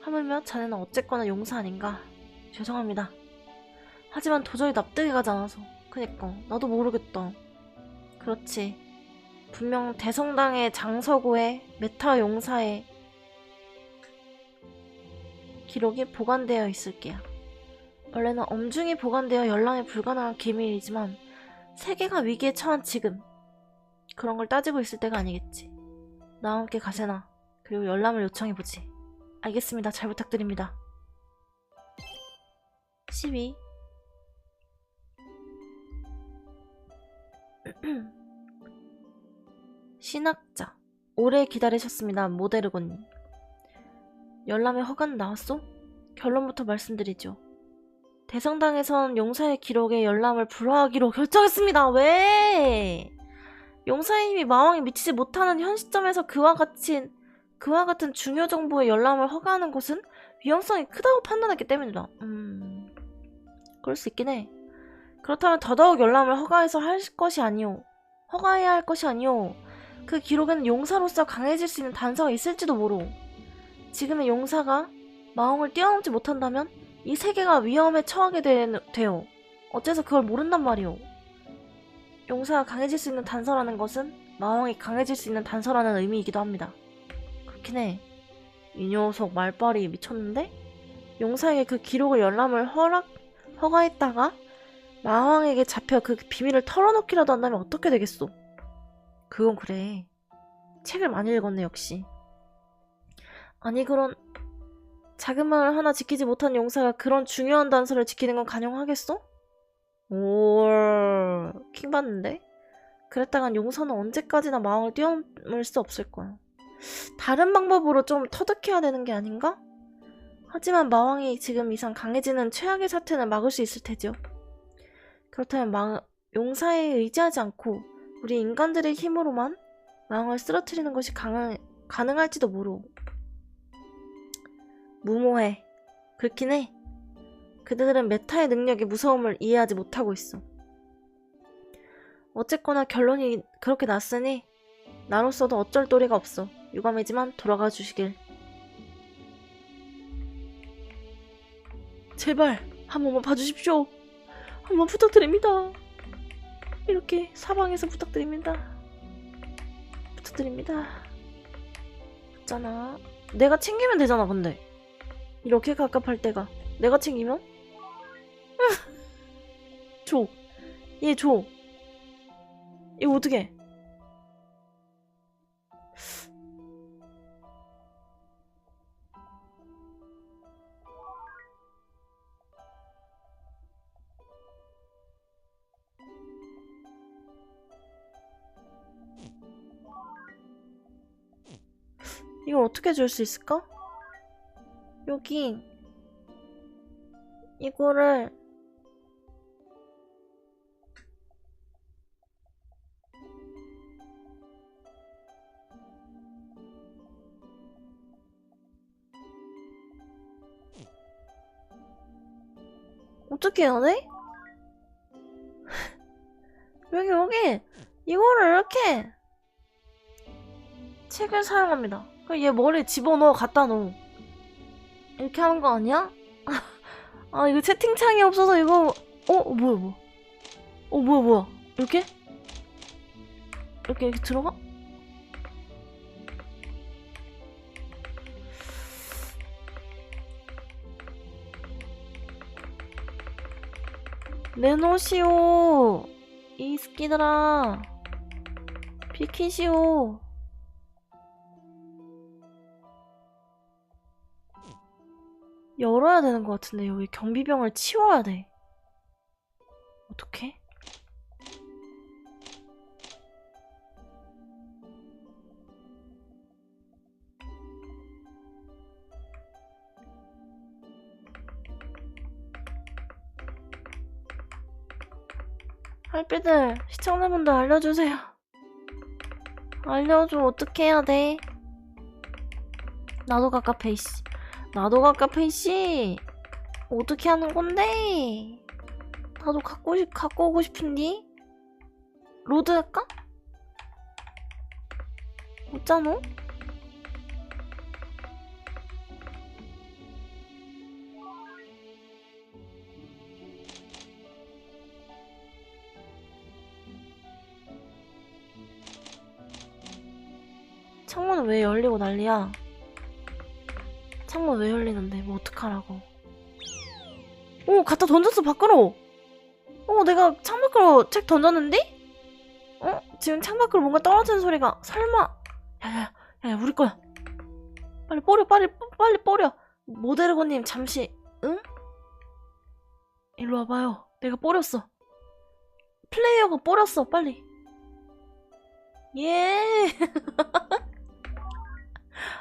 Speaker 1: 하물며 자네는 어쨌거나 용사 아닌가? 죄송합니다. 하지만 도저히 납득이 가지 않아서. 그니까 나도 모르겠다. 그렇지. 분명 대성당의 장서고에 메타 용사의 기록이 보관되어 있을 게야. 원래는 엄중히 보관되어 열람이 불가능한 기밀이지만 세계가 위기에 처한 지금 그런 걸 따지고 있을 때가 아니겠지. 나와 함께 가세나. 그리고 열람을 요청해보지. 알겠습니다. 잘 부탁드립니다. 12. 신학자. 오래 기다리셨습니다. 모데르고님. 열람의 허가는 나왔소? 결론부터 말씀드리죠. 대성당에선 용사의 기록에 열람을 불허하기로 결정했습니다. 왜? 용사의 힘이 마왕에 미치지 못하는 현 시점에서 그와 같은 중요 정보의 열람을 허가하는 것은 위험성이 크다고 판단했기 때문이다. 그럴 수 있긴 해. 그렇다면 더더욱 열람을 허가해야 할 것이 아니오. 그 기록에는 용사로서 강해질 수 있는 단서가 있을지도 모르오. 지금의 용사가 마왕을 뛰어넘지 못한다면 이 세계가 위험에 처하게 돼요. 어째서 그걸 모른단 말이오. 용사가 강해질 수 있는 단서라는 것은 마왕이 강해질 수 있는 단서라는 의미이기도 합니다. 그렇긴 해. 이 녀석 말빨이 미쳤는데? 용사에게 그 기록을 열람을 허가했다가 마왕에게 잡혀 그 비밀을 털어놓기라도 한다면 어떻게 되겠소? 그건 그래. 책을 많이 읽었네 역시. 아니 그런 작은 마을 하나 지키지 못한 용사가 그런 중요한 단서를 지키는 건 가능하겠어? 오, 킹받는데? 그랬다간 용서는 언제까지나 마왕을 뛰어넘을 수 없을 거야. 다른 방법으로 좀 터득해야 되는 게 아닌가? 하지만 마왕이 지금 이상 강해지는 최악의 사태는 막을 수 있을 테죠. 그렇다면 용사에 의지하지 않고 우리 인간들의 힘으로만 마왕을 쓰러뜨리는 것이 가능할지도 모르. 무모해. 그렇긴 해. 그들은 메타의 능력의 무서움을 이해하지 못하고 있어. 어쨌거나 결론이 그렇게 났으니 나로서도 어쩔 도리가 없어. 유감이지만 돌아가 주시길. 제발 한 번만 봐주십시오. 한 번 부탁드립니다. 이렇게 사방에서 부탁드립니다. 부탁드립니다. 있잖아. 내가 챙기면 되잖아. 근데 이렇게 갑갑할 때가 내가 챙기면? 줘. 얘 줘. 이거 어떡해. 이걸 어떻게 줄 수 있을까? 여기 이거를 어떻게 해야 돼? 여기 이거를 이렇게 책을 사용합니다. 그럼 얘 머리에 집어넣어 갖다 넣어. 이렇게 하는 거 아니야? 아 이거 채팅창이 없어서 이거 뭐야 뭐야 이렇게 들어가? 내놓으시오 이 스키들아. 비키시오. 열어야 되는 것 같은데 여기 경비병을 치워야 돼. 어떡해? 할피들 시청자분들 알려주세요. 알려줘. 어떻게 해야 돼? 나도 갑갑해 이씨. 나도 갑갑해 이씨. 어떻게 하는 건데? 나도 갖고 오고 싶은디? 로드 할까? 어쩌노? 창문은 왜 열리고 난리야? 창문 왜 열리는데? 뭐 어떡하라고. 오! 갖다 던졌어 밖으로! 내가 창밖으로 책 던졌는데? 지금 창밖으로 뭔가 떨어지는 소리가. 설마. 야야 우리 거야. 빨리 뽀려. 모데르고님 잠시. 응? 일로 와봐요. 내가 뽀렸어. 플레이어가 뽀렸어. 빨리. 예.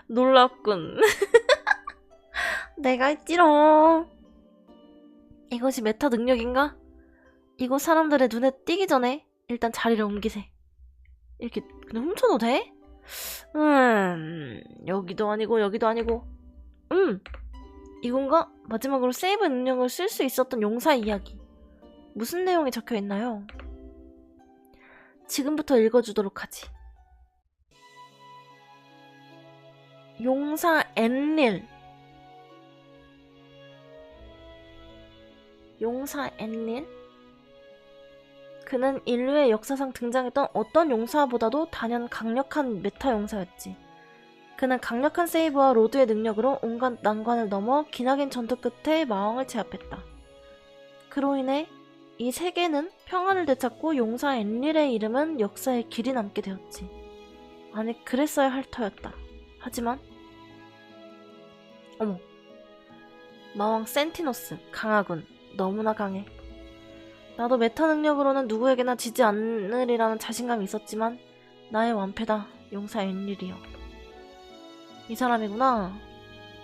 Speaker 1: 놀랍군. 내가 했지롱. 이것이 메타 능력인가? 이곳 사람들의 눈에 띄기 전에 일단 자리를 옮기세. 이렇게 그냥 훔쳐도 돼? 여기도 아니고 이건가? 마지막으로 세이브 능력을 쓸 수 있었던 용사의 이야기. 무슨 내용이 적혀있나요? 지금부터 읽어주도록 하지. 용사 엔릴. 그는 인류의 역사상 등장했던 어떤 용사보다도 단연 강력한 메타 용사였지. 그는 강력한 세이브와 로드의 능력으로 온갖 난관을 넘어 기나긴 전투 끝에 마왕을 제압했다. 그로 인해 이 세계는 평화를 되찾고 용사 엔릴의 이름은 역사에 길이 남게 되었지. 아니 그랬어야 할 터였다. 하지만 마왕 센티노스 강하군. 너무나 강해. 나도 메타 능력으로는 누구에게나 지지 않으리라는 자신감이 있었지만 나의 완패다. 용사 엔릴이여. 이 사람이구나.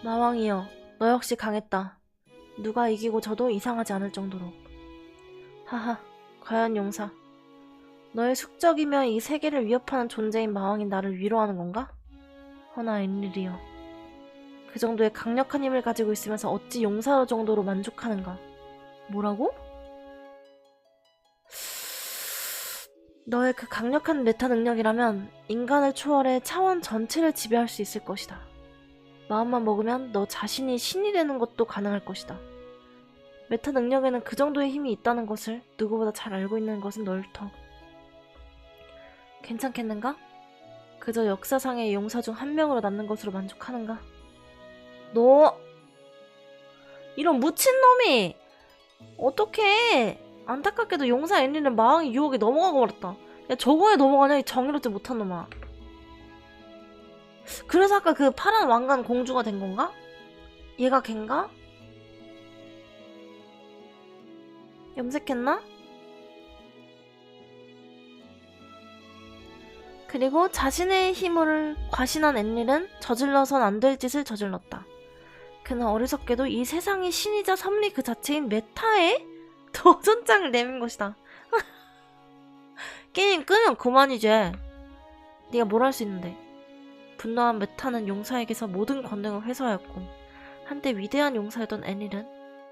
Speaker 1: 마왕이여, 너 역시 강했다. 누가 이기고 져도 이상하지 않을 정도로. 하하, 과연 용사. 너의 숙적이며 이 세계를 위협하는 존재인 마왕인 나를 위로하는 건가? 허나 엔릴이여. 그 정도의 강력한 힘을 가지고 있으면서 어찌 용사 정도로 만족하는가? 뭐라고? 너의 그 강력한 메타 능력이라면 인간을 초월해 차원 전체를 지배할 수 있을 것이다. 마음만 먹으면 너 자신이 신이 되는 것도 가능할 것이다. 메타 능력에는 그 정도의 힘이 있다는 것을 누구보다 잘 알고 있는 것은 너일 터. 괜찮겠는가? 그저 역사상의 용사 중 한 명으로 남는 것으로 만족하는가? 너 이런 무친놈이 어떡해. 안타깝게도 용사 엔리는 마왕의 유혹에 넘어가고 말았다. 야, 저거에 넘어가냐 이 정의롭지 못한 놈아. 그래서 아까 그 파란 왕관 공주가 된 건가? 얘가 걘가? 염색했나? 그리고 자신의 힘을 과신한 엔릴은 저질러선 안 될 짓을 저질렀다. 그는 어리석게도 이 세상의 신이자 섭리 그 자체인 메타에 도전장을 내민 것이다. 게임 끄면 그만이지. 네가 뭘 할 수 있는데. 분노한 메타는 용사에게서 모든 권능을 회수하였고 한때 위대한 용사였던 엔릴은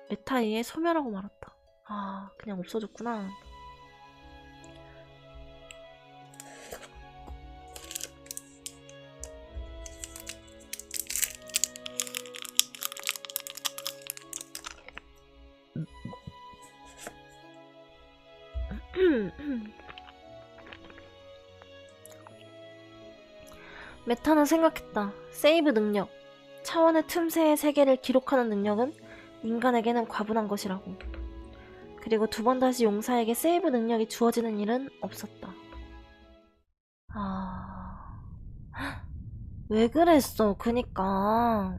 Speaker 1: 메타에 의해 소멸하고 말았다. 아, 그냥 없어졌구나. 메타는 생각했다. 세이브 능력. 차원의 틈새의 세계를 기록하는 능력은 인간에게는 과분한 것이라고. 그리고 두 번 다시 용사에게 세이브 능력이 주어지는 일은 없었다. 아... 왜 그랬어? 그니까...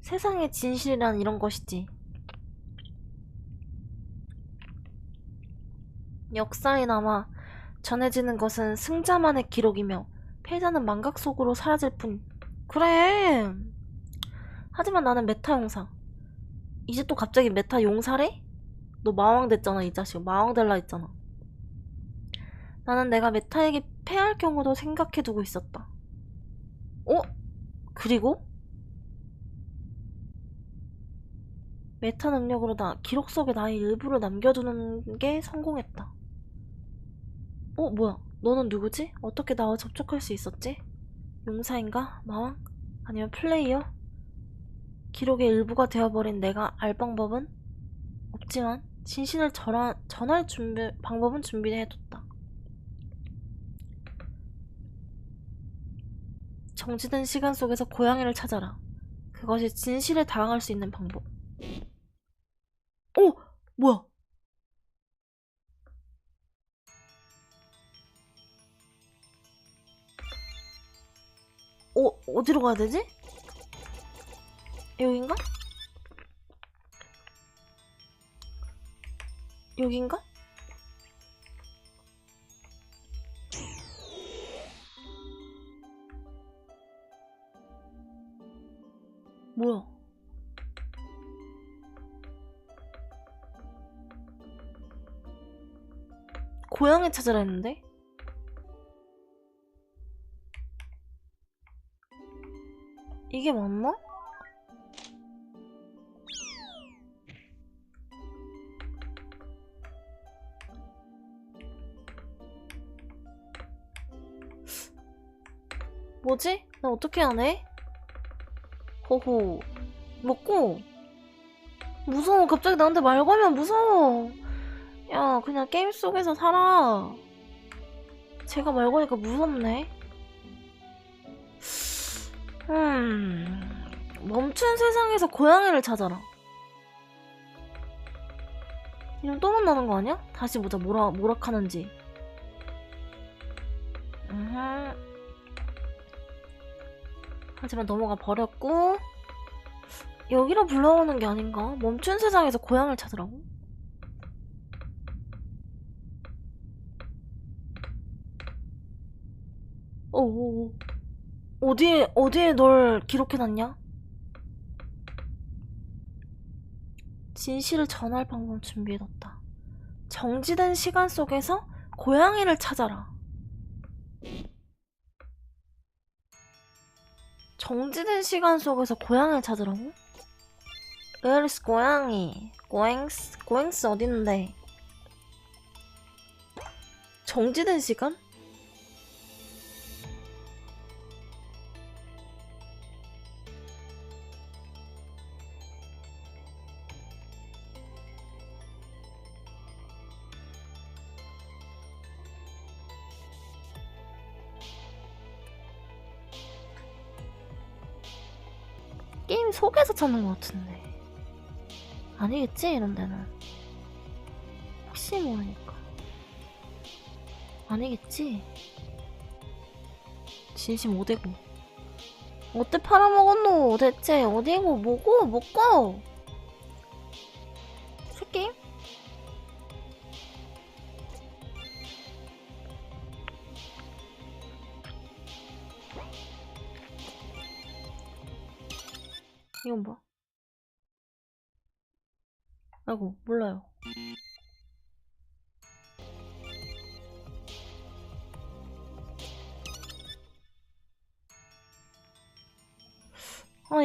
Speaker 1: 세상의 진실이란 이런 것이지. 역사에 남아 전해지는 것은 승자만의 기록이며 패자는 망각 속으로 사라질 뿐. 그래. 하지만 나는 메타 용사. 이제 또 갑자기 메타 용사래? 너 마왕 됐잖아, 이 자식. 마왕 될라 했잖아. 나는 내가 메타에게 패할 경우도 생각해두고 있었다. 어? 그리고? 메타 능력으로 기록 속에 나의 일부를 남겨두는 게 성공했다. 뭐야? 너는 누구지? 어떻게 나와 접촉할 수 있었지? 용사인가? 마왕? 아니면 플레이어? 기록의 일부가 되어버린 내가 알 방법은 없지만 진실을 전할 방법은 준비해뒀다. 정지된 시간 속에서 고양이를 찾아라. 그것이 진실에 다가갈 수 있는 방법. 뭐야? 어디로 가야 되지? 여긴가? 여긴가? 뭐야? 고양이 찾으라 했는데? 이게 맞나? 뭐지? 나 어떻게 하네? 호호. 먹고. 무서워. 갑자기 나한테 말 걸면 무서워. 야, 그냥 게임 속에서 살아. 제가 말 거니까 무섭네. 멈춘 세상에서 고양이를 찾아라. 이러면 또 만나는 거 아니야? 다시 보자. 뭐라 카는지. 하지만 넘어가 버렸고, 여기로 불러오는 게 아닌가? 멈춘 세상에서 고향을 찾으라고? 어디에 널 기록해놨냐? 진실을 전할 방법을 준비해뒀다. 정지된 시간 속에서 고양이를 찾아라. 정지된 시간 속에서 고양이를 찾으라고? Where is 고양이? 고행스 어딨는데? 정지된 시간? 게임 속에서 찾는 것 같은데. 아니겠지? 이런 데는. 혹시 모르니까. 아니겠지? 진심 어디고? 어때 팔아먹었노? 대체 어디고 뭐고 뭐고? 새끼? 이건 뭐? 아이고 몰라요.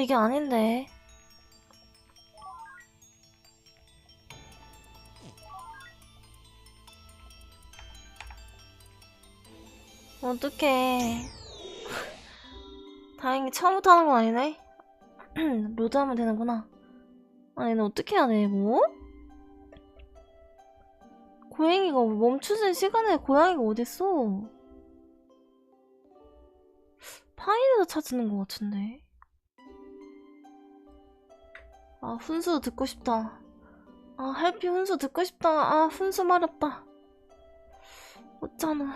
Speaker 1: 이게 아닌데. 어떡해. 다행히 처음부터 하는 건 아니네. 로드하면 되는구나. 아니, 너 어떻게 해야 돼, 이거? 고양이가 멈추는 시간에 고양이가 어딨어? 파일에서 찾는 것 같은데. 아, 훈수 듣고 싶다. 아, 할피 훈수 듣고 싶다. 아, 훈수 마렵다. 어쩌나.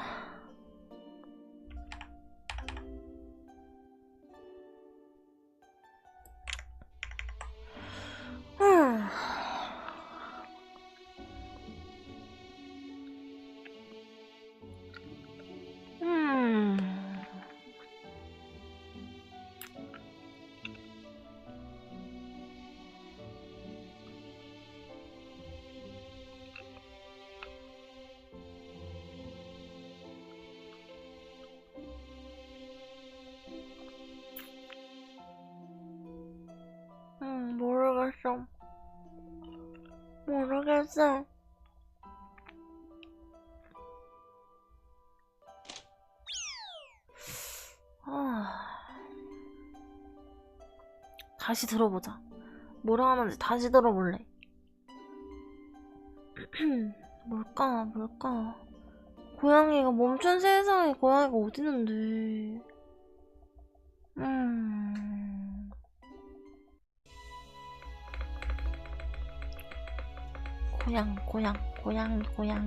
Speaker 1: 모르겠어. 모르겠어. 다시 들어보자. 뭐라 하는지 다시 들어볼래. 뭘까? 고양이가 멈춘 세상에 고양이가 어디는데? 고양이.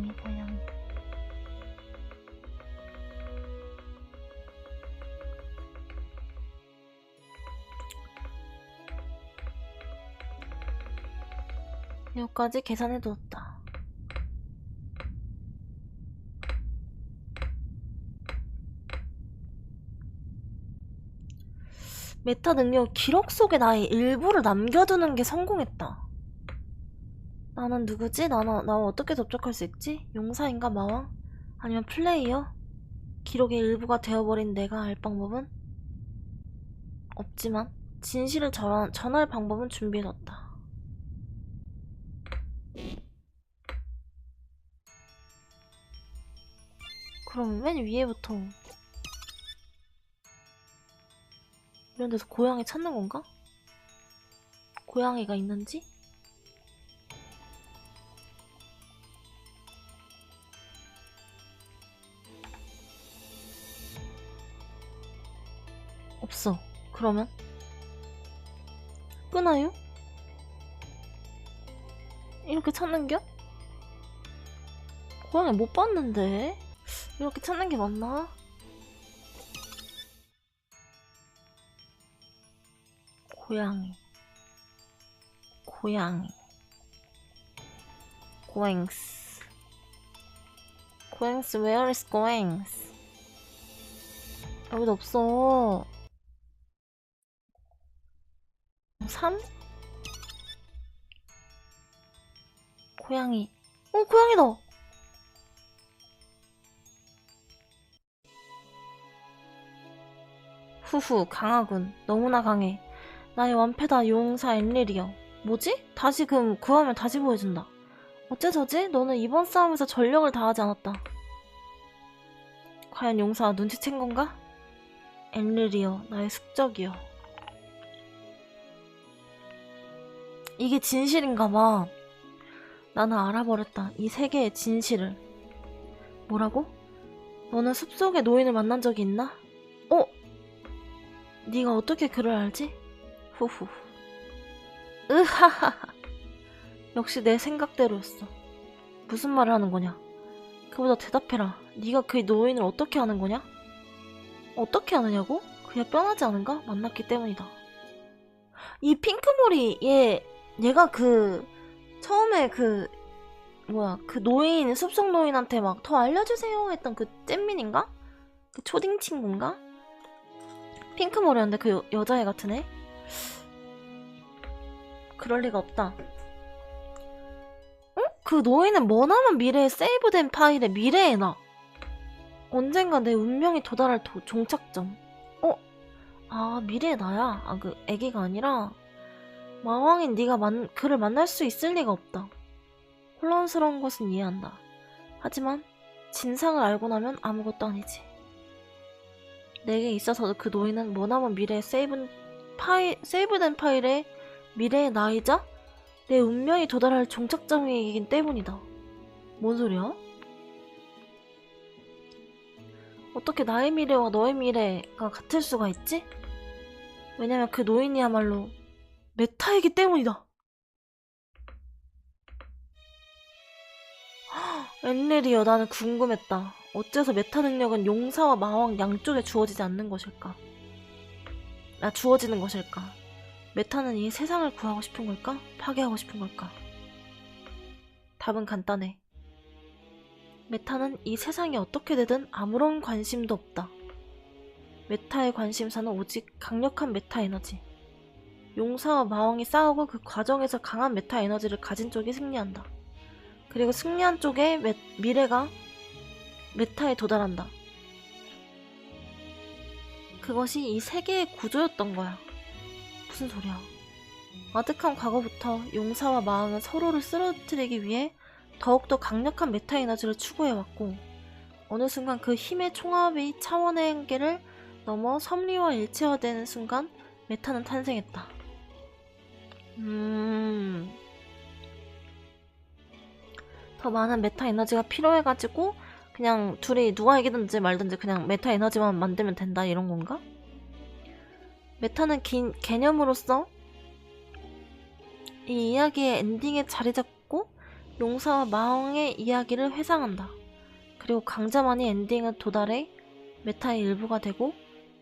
Speaker 1: 여기까지 계산해두었다. 메타 능력 기록 속에 나의 일부를 남겨두는 게 성공했다. 나는 누구지? 나 어떻게 접촉할 수 있지? 용사인가 마왕? 아니면 플레이어? 기록의 일부가 되어버린 내가 알 방법은? 없지만 진실을 전할 방법은 준비해뒀다. 그럼 맨 위에부터 이런 데서 고양이 찾는 건가? 고양이가 있는지? 없어. 그러면? 끄나요? 이렇게 찾는겨? 고양이 못 봤는데? 이렇게 찾는 게 맞나? 고양이 고행스 where is 고행스? 여기도 없어. 3? 고양이. 고양이다! 후후, 강하군. 너무나 강해. 나의 완패다, 용사 엔리리어. 뭐지? 다시 구하면 다시 보여준다. 어째서지? 너는 이번 싸움에서 전력을 다하지 않았다. 과연 용사가 눈치챈 건가? 엔리리어, 나의 숙적이여. 이게 진실인가봐. 나는 알아버렸다. 이 세계의 진실을. 뭐라고? 너는 숲속의 노인을 만난 적이 있나? 네가 어떻게 그를 알지? 후후. 으하하하. 역시 내 생각대로였어. 무슨 말을 하는 거냐? 그보다 대답해라. 네가 그 노인을 어떻게 아는 거냐? 어떻게 아느냐고? 그야 뻔하지 않은가? 만났기 때문이다. 이 핑크머리 얘가 처음에 그 노인, 숲속 노인한테 막 더 알려주세요 했던 그 잼민인가? 그 초딩 친구인가? 핑크머리였는데 그 여자애 같은 애? 그럴 리가 없다. 응? 그 노인은 머나먼 미래에 세이브된 파일에 미래에 나. 언젠가 내 운명이 도달할 종착점. 미래의 나야? 그 애기가 아니라 마왕인 네가 그를 만날 수 있을 리가 없다. 혼란스러운 것은 이해한다. 하지만 진상을 알고 나면 아무것도 아니지. 내게 있어서도 그 노인은 머나먼 미래의 세이브된 파일의 미래의 나이자 내 운명이 도달할 종착점이긴 때문이다. 뭔 소리야? 어떻게 나의 미래와 너의 미래가 같을 수가 있지? 왜냐면 그 노인이야말로 메타이기 때문이다. 웬일이여. 나는 궁금했다. 어째서 메타 능력은 용사와 마왕 양쪽에 주어지지 않는 것일까? 주어지는 것일까? 메타는 이 세상을 구하고 싶은 걸까? 파괴하고 싶은 걸까? 답은 간단해. 메타는 이 세상이 어떻게 되든 아무런 관심도 없다. 메타의 관심사는 오직 강력한 메타 에너지. 용사와 마왕이 싸우고 그 과정에서 강한 메타 에너지를 가진 쪽이 승리한다. 그리고 승리한 쪽의 미래가 메타에 도달한다. 그것이 이 세계의 구조였던 거야. 무슨 소리야. 아득한 과거부터 용사와 마왕은 서로를 쓰러뜨리기 위해 더욱더 강력한 메타 에너지를 추구해왔고, 어느 순간 그 힘의 총합이 차원의 한계를 넘어 섭리와 일체화되는 순간 메타는 탄생했다. 더 많은 메타 에너지가 필요해가지고 그냥 둘이 누가 이기든지 말든지 그냥 메타 에너지만 만들면 된다 이런 건가? 메타는 개념으로서 이 이야기의 엔딩에 자리 잡고 용사와 마왕의 이야기를 회상한다. 그리고 강자만이 엔딩에 도달해 메타의 일부가 되고,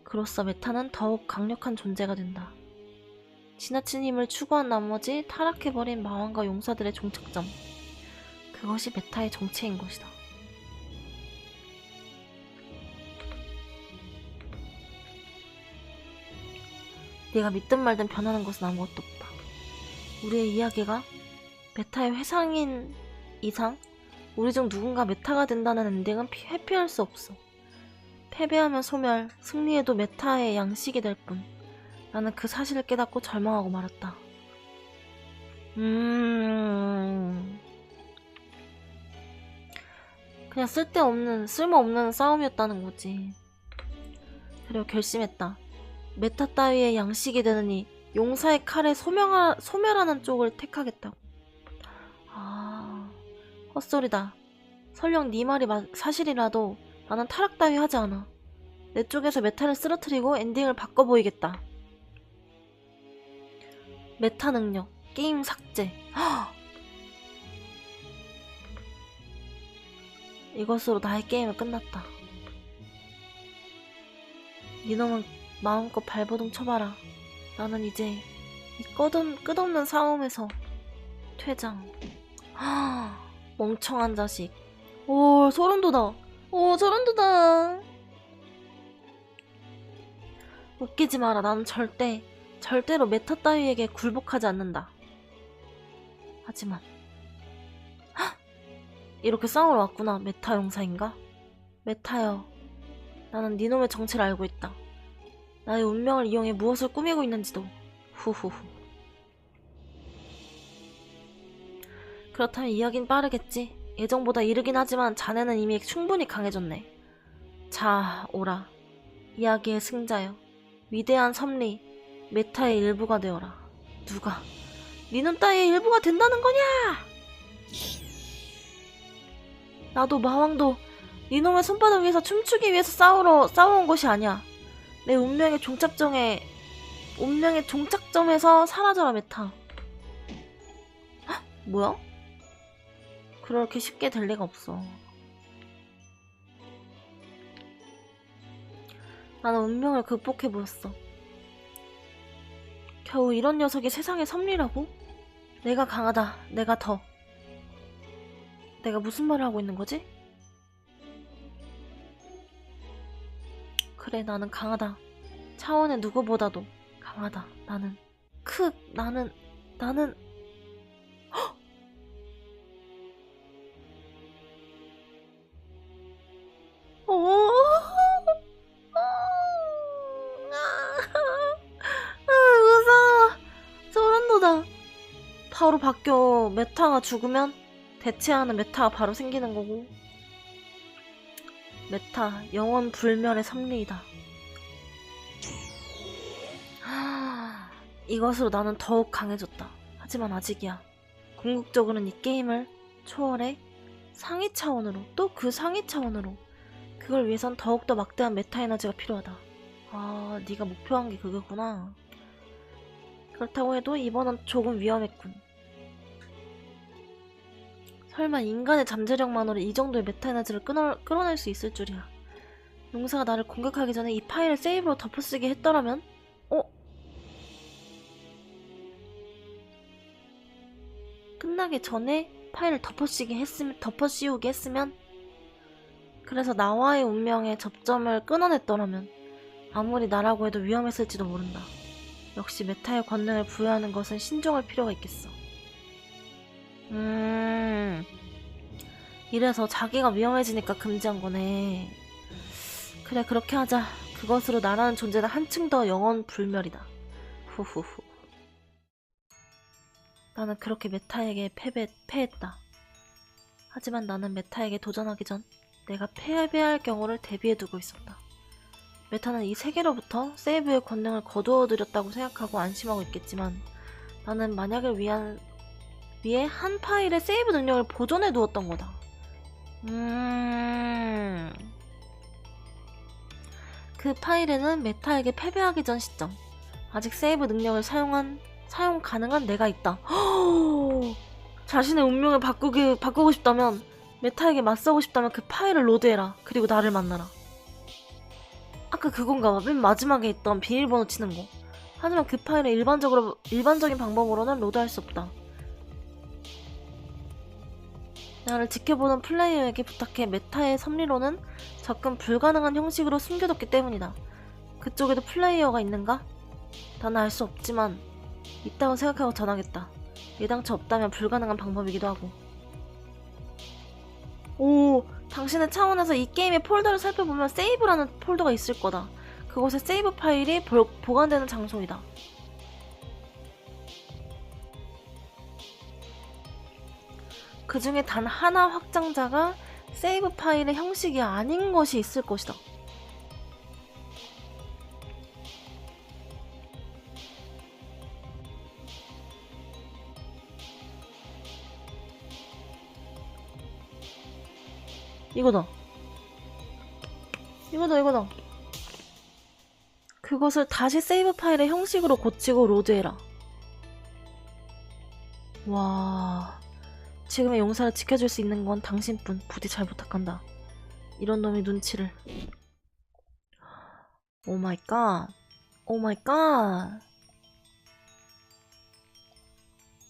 Speaker 1: 그로써 메타는 더욱 강력한 존재가 된다. 지나친 힘을 추구한 나머지 타락해버린 마왕과 용사들의 종착점. 그것이 메타의 정체인 것이다. 네가 믿든 말든 변하는 것은 아무것도 없다. 우리의 이야기가 메타의 회상인 이상 우리 중 누군가 메타가 된다는 엔딩은 회피할 수 없어. 패배하면 소멸, 승리해도 메타의 양식이 될 뿐. 나는 그 사실을 깨닫고 절망하고 말았다. 그냥 쓸모없는 싸움이었다는 거지. 그리고 결심했다. 메타 따위의 양식이 되느니 용사의 칼에 소멸하는 쪽을 택하겠다고. 헛소리다. 설령 네 말이 사실이라도 나는 타락 따위 하지 않아. 내 쪽에서 메타를 쓰러뜨리고 엔딩을 바꿔 보이겠다. 메타 능력, 게임 삭제. 이것으로 나의 게임은 끝났다. 니놈은 마음껏 발버둥 쳐봐라. 나는 이제 이 끝없는 싸움에서 퇴장. 멍청한 자식. 오, 소름 돋아. 오, 소름 돋아. 웃기지 마라. 나는 절대로 메타 따위에게 굴복하지 않는다. 하지만 헉! 이렇게 싸우러 왔구나. 메타 용사인가? 메타여, 나는 니놈의 정체를 알고 있다. 나의 운명을 이용해 무엇을 꾸미고 있는지도. 후후후. 그렇다면 이야긴 빠르겠지. 예정보다 이르긴 하지만 자네는 이미 충분히 강해졌네. 자, 오라. 이야기의 승자여. 위대한 섭리, 메타의 일부가 되어라. 누가 니놈 따위의 일부가 된다는 거냐? 나도 마왕도 니놈의 손바닥 위에서 춤추기 위해서 싸워온 것이 아니야. 내 운명의 종착점에서 사라져라, 메타. 헉, 뭐야? 그렇게 쉽게 될 리가 없어. 나는 운명을 극복해보였어. 겨우 이런 녀석이 세상의 섭리라고? 내가 강하다. 내가 더. 내가 무슨 말을 하고 있는 거지? 그래, 나는 강하다. 차원의 누구보다도 강하다. 나는 헉! 어? 무서워. 소름 돋아. 바로 바뀌어. 메타가 죽으면 대체하는 메타가 바로 생기는 거고. 메타, 영원 불멸의 섭리이다. 이것으로 나는 더욱 강해졌다. 하지만 아직이야. 궁극적으로는 이 게임을 초월해 상위 차원으로, 또 그 상위 차원으로. 그걸 위해선 더욱더 막대한 메타 에너지가 필요하다. 아, 네가 목표한 게 그거구나. 그렇다고 해도 이번은 조금 위험했군. 설마 인간의 잠재력만으로 이 정도의 메타 에너지를 끌어낼 수 있을 줄이야. 용사가 나를 공격하기 전에 이 파일을 세이브로 덮어쓰게 했더라면? 끝나기 전에 파일을 덮어씌우게 했으면? 그래서 나와의 운명의 접점을 끊어냈더라면 아무리 나라고 해도 위험했을지도 모른다. 역시 메타의 권능을 부여하는 것은 신중할 필요가 있겠어. 이래서 자기가 위험해지니까 금지한 거네. 그래, 그렇게 하자. 그것으로 나라는 존재는 한층 더 영원 불멸이다. 후후후. 나는 그렇게 메타에게 패했다. 하지만 나는 메타에게 도전하기 전 내가 패배할 경우를 대비해두고 있었다. 메타는 이 세계로부터 세이브의 권능을 거두어들였다고 생각하고 안심하고 있겠지만 나는 만약을 위해 한 파일의 세이브 능력을 보존해두었던 거다. 그 파일에는 메타에게 패배하기 전 시점, 아직 세이브 능력을 사용 가능한 내가 있다. 자신의 운명을 바꾸고 싶다면, 메타에게 맞서고 싶다면 그 파일을 로드해라. 그리고 나를 만나라. 아까 그건가 봐. 맨 마지막에 있던 비밀번호 치는 거. 하지만 그 파일은 일반적인 방법으로는 로드할 수 없다. 나를 지켜보는 플레이어에게 부탁해. 메타의 섭리로는 접근 불가능한 형식으로 숨겨뒀기 때문이다. 그쪽에도 플레이어가 있는가? 나는 알 수 없지만 있다고 생각하고 전하겠다. 예당치 없다면 불가능한 방법이기도 하고. 오, 당신의 차원에서 이 게임의 폴더를 살펴보면 세이브라는 폴더가 있을 거다. 그곳에 세이브 파일이 보관되는 장소이다. 그 중에 단 하나 확장자가 세이브 파일의 형식이 아닌 것이 있을 것이다. 이거다. 그것을 다시 세이브 파일의 형식으로 고치고 로드해라. 와, 지금의 용사를 지켜줄 수 있는 건 당신뿐. 부디 잘 부탁한다. 이런 놈의 눈치를. 오 마이 갓.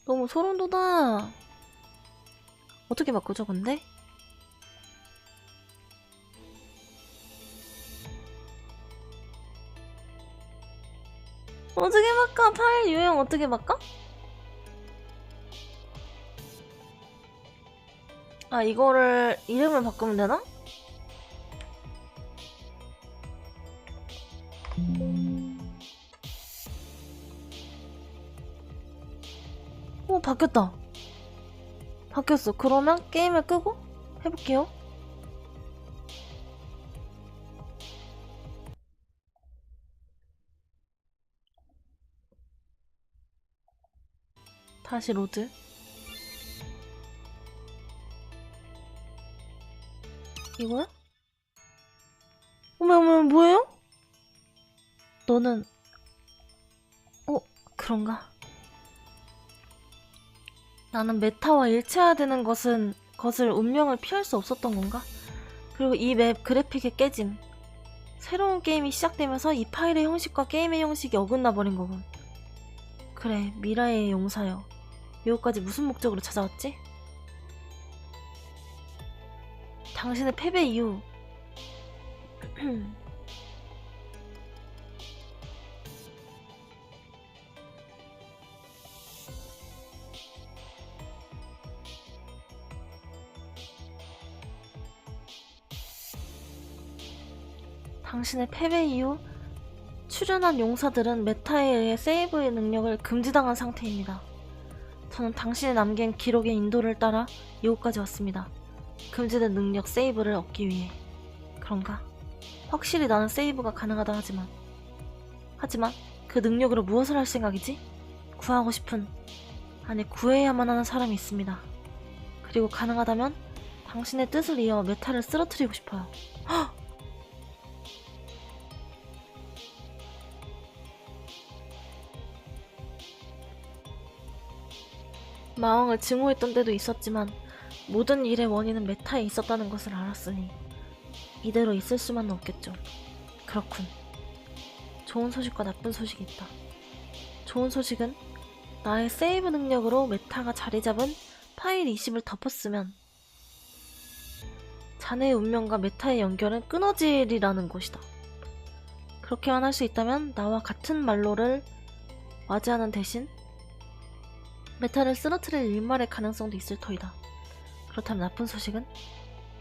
Speaker 1: 너무 소름 돋아. 어떻게 바꾸죠, 근데? 어떻게 바꿔? 파일 유형 어떻게 바꿔? 아, 이거를 이름을 바꾸면 되나? 오, 바뀌었다. 바뀌었어. 그러면 게임을 끄고 해볼게요. 다시 로드. 이거야? 어머, 뭐예요? 너는 그런가? 나는 메타와 일치해야 되는 것을 운명을 피할 수 없었던 건가? 그리고 이 맵 그래픽의 깨짐. 새로운 게임이 시작되면서 이 파일의 형식과 게임의 형식이 어긋나 버린 거군. 그래, 미라의 용사여. 여기까지 무슨 목적으로 찾아왔지? 당신의 패배 이후 당신의 패배 이후 출연한 용사들은 메타에 의해 세이브의 능력을 금지당한 상태입니다. 저는 당신이 남긴 기록의 인도를 따라 이곳까지 왔습니다. 금지된 능력 세이브를 얻기 위해. 그런가? 확실히 나는 세이브가 가능하다 하지만 그 능력으로 무엇을 할 생각이지? 구하고 싶은, 아니 구해야만 하는 사람이 있습니다. 그리고 가능하다면 당신의 뜻을 이어 메타를 쓰러뜨리고 싶어요. 헉! 마왕을 증오했던 때도 있었지만 모든 일의 원인은 메타에 있었다는 것을 알았으니 이대로 있을 수만은 없겠죠. 그렇군. 좋은 소식과 나쁜 소식이 있다. 좋은 소식은 나의 세이브 능력으로 메타가 자리 잡은 파일 20을 덮었으면 자네의 운명과 메타의 연결은 끊어지리라는 것이다. 그렇게만 할 수 있다면 나와 같은 말로를 맞이하는 대신 메타를 쓰러뜨릴 일말의 가능성도 있을 터이다. 그렇다면 나쁜 소식은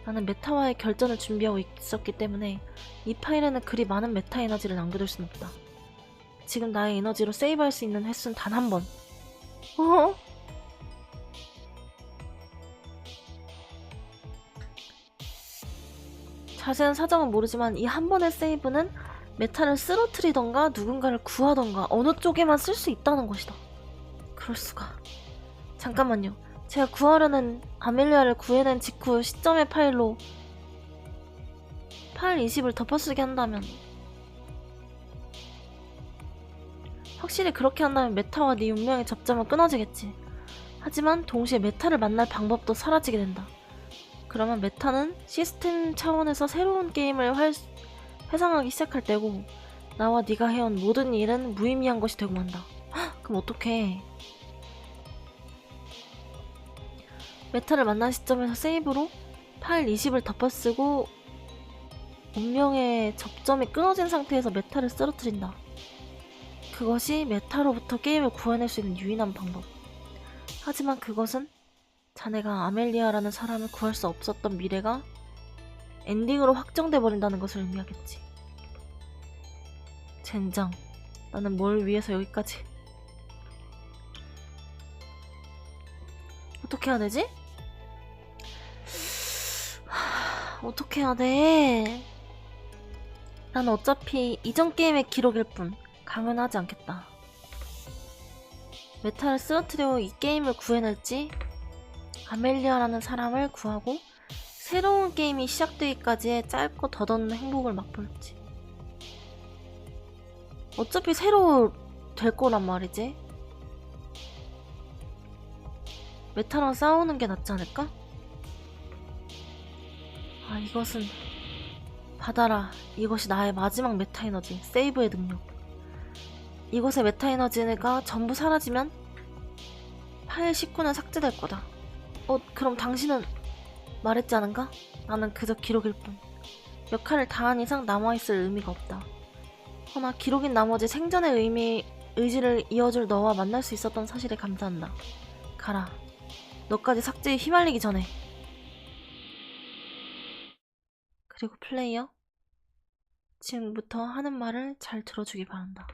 Speaker 1: 나는 메타와의 결전을 준비하고 있었기 때문에 이 파일에는 그리 많은 메타 에너지를 남겨둘 순 없다. 지금 나의 에너지로 세이브할 수 있는 횟수는 단 한 번. 자세한 사정은 모르지만 이 한 번의 세이브는 메타를 쓰러뜨리던가 누군가를 구하던가 어느 쪽에만 쓸 수 있다는 것이다. 그럴 수가. 잠깐만요. 제가 구하려는 아멜리아를 구해낸 직후 시점의 파일로 파일 20을 덮어쓰게 한다면, 확실히 그렇게 한다면 메타와 네 운명의 접점은 끊어지겠지. 하지만 동시에 메타를 만날 방법도 사라지게 된다. 그러면 메타는 시스템 차원에서 새로운 게임을 회상하기 시작할 때고 나와 네가 해온 모든 일은 무의미한 것이 되고 만다. 그럼 어떡해. 메타를 만난 시점에서 세이브로 파일 20을 덮어쓰고 운명의 접점이 끊어진 상태에서 메타를 쓰러뜨린다. 그것이 메타로부터 게임을 구해낼 수 있는 유일한 방법. 하지만 그것은 자네가 아멜리아라는 사람을 구할 수 없었던 미래가 엔딩으로 확정돼 버린다는 것을 의미하겠지. 젠장, 나는 뭘 위해서 여기까지. 어떻게 해야 되지? 어떻게 해야 돼? 난 어차피 이전 게임의 기록일 뿐 강연하지 않겠다. 메타를 쓰러뜨려 이 게임을 구해낼지 아멜리아라는 사람을 구하고 새로운 게임이 시작되기까지의 짧고 덧없는 행복을 맛볼지. 어차피 새로 될 거란 말이지. 메타랑 싸우는 게 낫지 않을까? 아, 이것은 받아라. 이것이 나의 마지막 메타 에너지, 세이브의 능력. 이곳의 메타 에너지가 전부 사라지면 파일 19는 삭제될 거다. 그럼 당신은 말했지 않은가? 나는 그저 기록일 뿐. 역할을 다한 이상 남아있을 의미가 없다. 허나 기록인 나머지 생전의 의미 의지를 이어줄 너와 만날 수 있었던 사실에 감사한다. 가라. 너까지 삭제에 휘말리기 전에. 그리고 플레이어, 지금부터 하는 말을 잘 들어주기 바란다.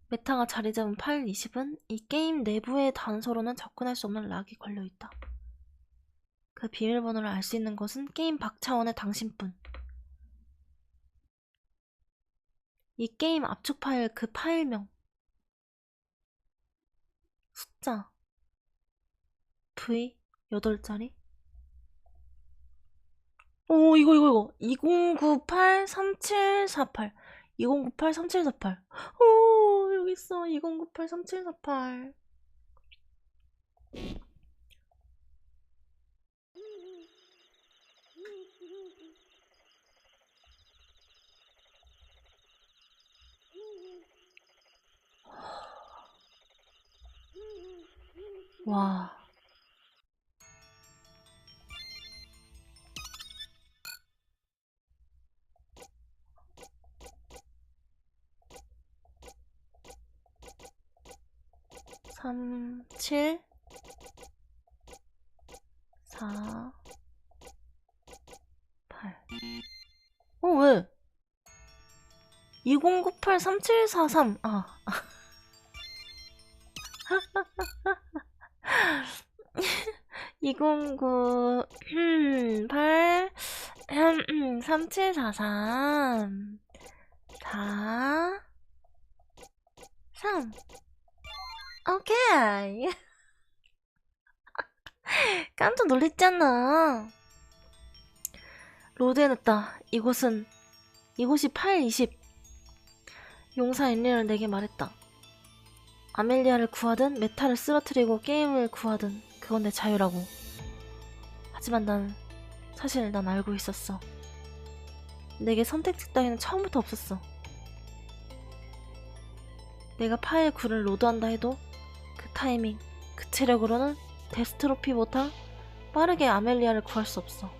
Speaker 1: 메타가 자리 잡은 파일 20은 이 게임 내부의 단서로는 접근할 수 없는 락이 걸려있다. 그 비밀번호를 알 수 있는 것은 게임 박 차원의 당신뿐. 이 게임 압축 파일 그 파일명 숫자 V 8자리. 오, 이거 2098-3748 2098-3748. 오, 여기 있어. 2098-3748. 와. 삼, 칠, 사, 팔. 왜? 2098-3743. 아. 2098 3743 4 3. 오케이. 깜짝 놀랬잖아. 로드해냈다. 이곳이 820. 용사 엔리를 내게 말했다. 아멜리아를 구하든 메타를 쓰러뜨리고 게임을 구하든 그건 내 자유라고. 하지만 사실 난 알고 있었어. 내게 선택지 따위는 처음부터 없었어. 내가 파일 9를 로드한다 해도 그 타이밍, 그 체력으로는 데스트로피보다 빠르게 아멜리아를 구할 수 없어.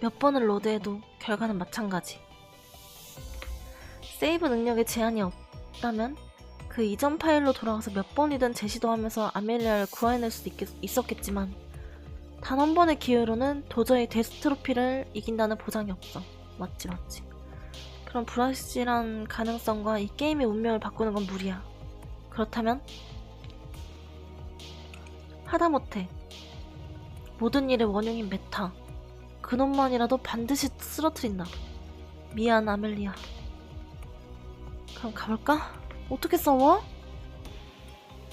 Speaker 1: 몇 번을 로드해도 결과는 마찬가지. 세이브 능력에 제한이 없다면 그 이전 파일로 돌아가서 몇 번이든 재시도하면서 아멜리아를 구해낼 수도 있었겠지만 단 한 번의 기회로는 도저히 데스트로피를 이긴다는 보장이 없어. 맞지. 그런 불확실한 가능성과 이 게임의 운명을 바꾸는 건 무리야. 그렇다면 하다못해 모든 일의 원흉인 메타, 그놈만이라도 반드시 쓰러뜨린다. 미안 아멜리아. 그럼 가볼까? 어떻게 싸워?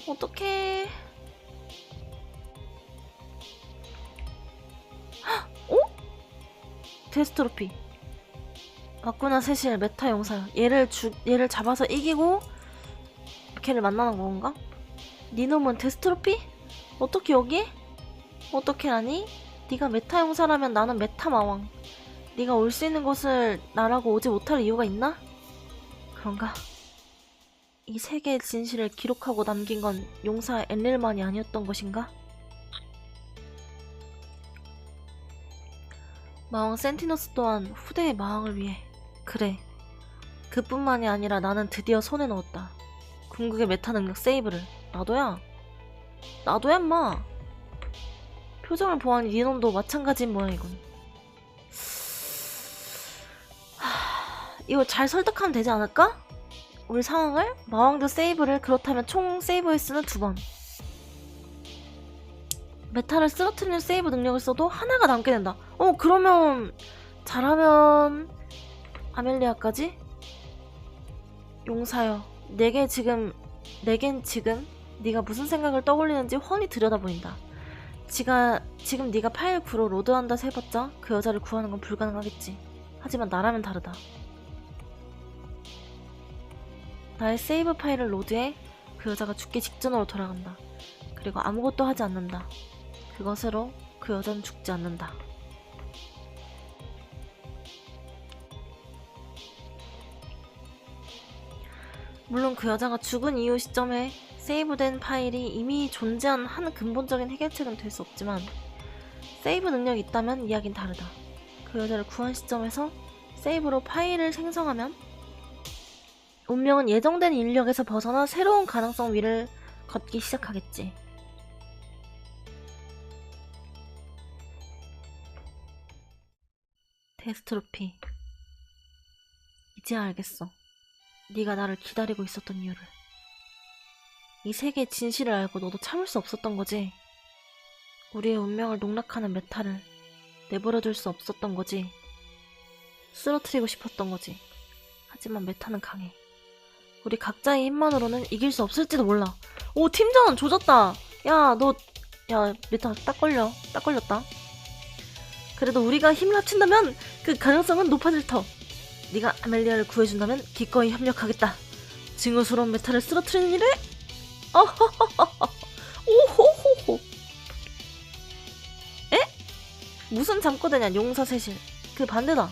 Speaker 1: 어떡해. 어? 데스트로피. 맞구나. 세실 메타 용사야. 얘를 잡아서 이기고 걔를 만나는 건가? 니놈은 데스트로피? 어떻게 여기? 어떻게라니? 네가 메타 용사라면 나는 메타 마왕. 네가 올 수 있는 곳을 나라고 오지 못할 이유가 있나? 그런가? 이 세계의 진실을 기록하고 남긴 건 용사 엔릴만이 아니었던 것인가? 마왕 센티노스 또한 후대의 마왕을 위해. 그래. 그뿐만이 아니라 나는 드디어 손에 넣었다. 궁극의 메타 능력 세이브를. 나도야 임마. 표정을 보아하니 니놈도 마찬가지인 모양이군. 이거 잘 설득하면 되지 않을까? 우리 상황을? 마왕도 세이브를. 그렇다면 총 세이브 횟수는 2번. 메타를 쓰러뜨리는 세이브 능력을 써도 하나가 남게 된다. 그러면 잘하면 아멜리아까지? 용사여, 내겐 지금 네가 무슨 생각을 떠올리는지 훤히 들여다보인다. 지금 네가 파일 9로 로드한다 해봤자 그 여자를 구하는 건 불가능하겠지. 하지만 나라면 다르다. 나의 세이브 파일을 로드해 그 여자가 죽기 직전으로 돌아간다. 그리고 아무것도 하지 않는다. 그것으로 그 여자는 죽지 않는다. 물론 그 여자가 죽은 이후 시점에 세이브된 파일이 이미 존재한 한 근본적인 해결책은 될 수 없지만 세이브 능력이 있다면 이야긴 다르다. 그 여자를 구한 시점에서 세이브로 파일을 생성하면 운명은 예정된 인력에서 벗어나 새로운 가능성 위를 걷기 시작하겠지. 데스트로피, 이제야 알겠어. 네가 나를 기다리고 있었던 이유를. 이 세계의 진실을 알고 너도 참을 수 없었던 거지. 우리의 운명을 농락하는 메타를 내버려둘 수 없었던 거지. 쓰러뜨리고 싶었던 거지. 하지만 메타는 강해. 우리 각자의 힘만으로는 이길 수 없을지도 몰라. 오, 팀전 조졌다. 야, 메타 딱 걸렸다. 그래도 우리가 힘을 합친다면 그 가능성은 높아질 터. 네가 아멜리아를 구해준다면 기꺼이 협력하겠다. 증오스러운 메타를 쓰러뜨리는 일에? 오호호호. 에? 무슨 잠꼬대냐, 용사 세실. 그 반대다.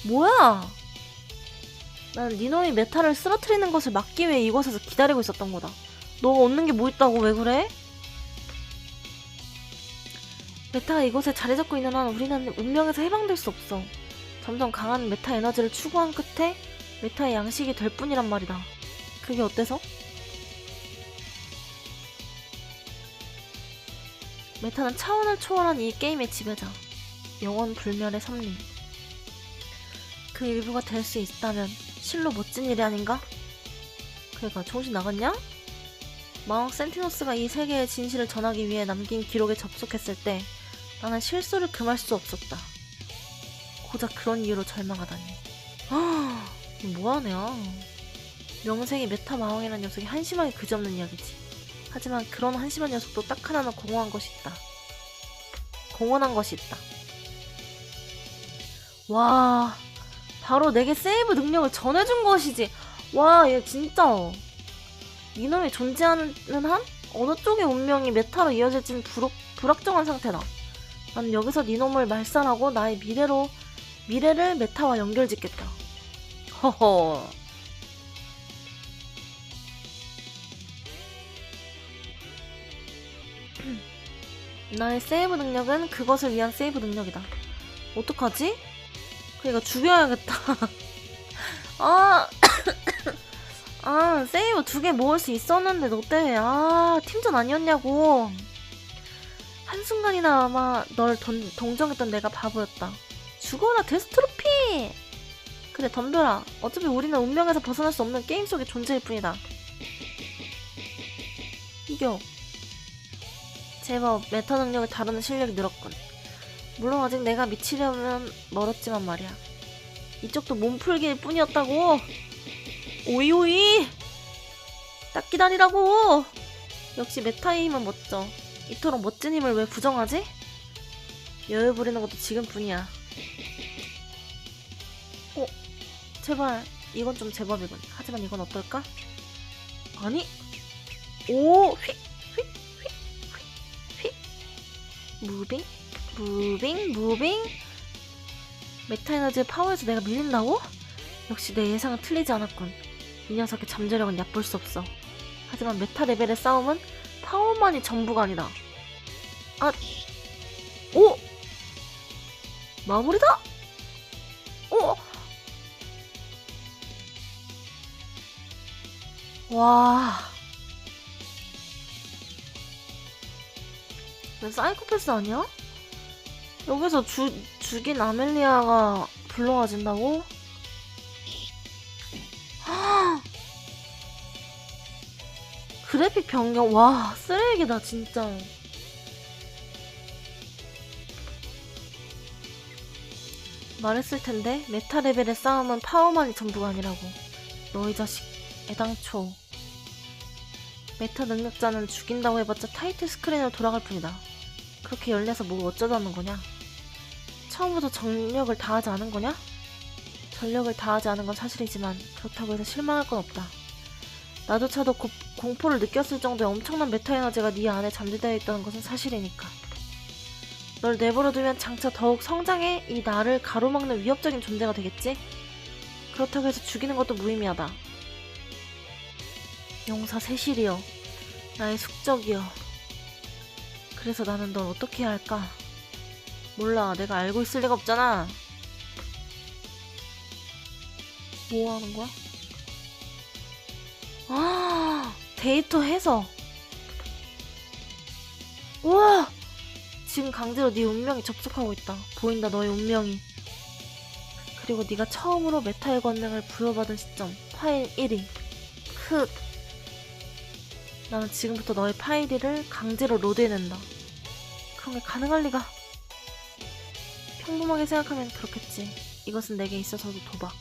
Speaker 1: 뭐야? 난 니놈이 메타를 쓰러뜨리는 것을 막기 위해 이곳에서 기다리고 있었던 거다. 너가 얻는 게 뭐 있다고 왜 그래? 메타가 이곳에 자리 잡고 있는 한 우리는 운명에서 해방될 수 없어. 점점 강한 메타 에너지를 추구한 끝에 메타의 양식이 될 뿐이란 말이다. 그게 어때서? 메타는 차원을 초월한 이 게임의 지배자. 영원 불멸의 섭리. 그 일부가 될 수 있다면 실로 멋진 일이 아닌가? 그러니까 정신 나갔냐? 마왕 센티노스가 이 세계의 진실을 전하기 위해 남긴 기록에 접속했을 때 나는 실수를 금할 수 없었다. 고작 그런 이유로 절망하다니. 뭐하냐. 명색이 메타 마왕이라는 녀석이 한심하게 그지없는 이야기지. 하지만 그런 한심한 녀석도 딱 하나는 공헌한 것이 있다. 와, 바로 내게 세이브 능력을 전해준 것이지. 와, 얘 진짜 이놈이 존재하는 한 어느 쪽의 운명이 메타로 이어질지는 불확정한 상태다. 난 여기서 니놈을 말살하고 나의 미래를 메타와 연결짓겠다. 허허. 나의 세이브 능력은 그것을 위한 세이브 능력이다. 어떡하지? 그러니까 죽여야겠다. 세이브 2개 모을 수 있었는데 너 때문에. 팀전 아니었냐고. 한순간이나 아마 널 동정했던 내가 바보였다. 죽어라, 데스트로피! 그래, 덤벼라. 어차피 우리는 운명에서 벗어날 수 없는 게임 속의 존재일 뿐이다. 이겨. 제법 메타 능력을 다루는 실력이 늘었군. 물론 아직 내가 미치려면 멀었지만 말이야. 이쪽도 몸풀기일 뿐이었다고. 오이오이! 딱 기다리라고! 역시 메타의 힘은 멋져. 이토록 멋진 힘을 왜 부정하지? 여유 부리는 것도 지금뿐이야. 제발 이건 좀 제법이군. 하지만 이건 어떨까? 아니? 오! 휙! 무빙? 메타 에너지의 파워에서 내가 밀린다고? 역시 내 예상은 틀리지 않았군. 이 녀석의 잠재력은 얕볼 수 없어. 하지만 메타 레벨의 싸움은 파워만이 전부가 아니다. 오! 마무리다! 오! 와. 왜 사이코패스 아니야? 여기서 죽인 아멜리아가 불러와진다고? 그래픽 변경, 와, 쓰레기다, 진짜. 말했을 텐데, 메타 레벨의 싸움은 파워만이 전부가 아니라고. 너희 자식, 애당초. 메타 능력자는 죽인다고 해봤자 타이틀 스크린으로 돌아갈 뿐이다. 그렇게 열내서 뭐 어쩌자는 거냐? 처음부터 전력을 다하지 않은 거냐? 전력을 다하지 않은 건 사실이지만 그렇다고 해서 실망할 건 없다. 나조차도 공포를 느꼈을 정도의 엄청난 메타 에너지가 네 안에 잠재되어 있다는 것은 사실이니까. 널 내버려두면 장차 더욱 성장해 이 나를 가로막는 위협적인 존재가 되겠지? 그렇다고 해서 죽이는 것도 무의미하다. 용사 세실이여, 나의 숙적이여. 그래서 나는 널 어떻게 해야 할까? 몰라, 내가 알고 있을 리가 없잖아. 뭐 하는 거야? 아, 데이터 해석. 우와! 지금 강제로 네 운명에 접속하고 있다. 보인다, 너의 운명이. 그리고 네가 처음으로 메타의 권능을 부여받은 시점, 파일 1위. 흑. 나는 지금부터 너의 파일 1을 강제로 로드해낸다. 그런 게 가능할 리가. 평범하게 생각하면 그렇겠지. 이것은 내게 있어서도 도박.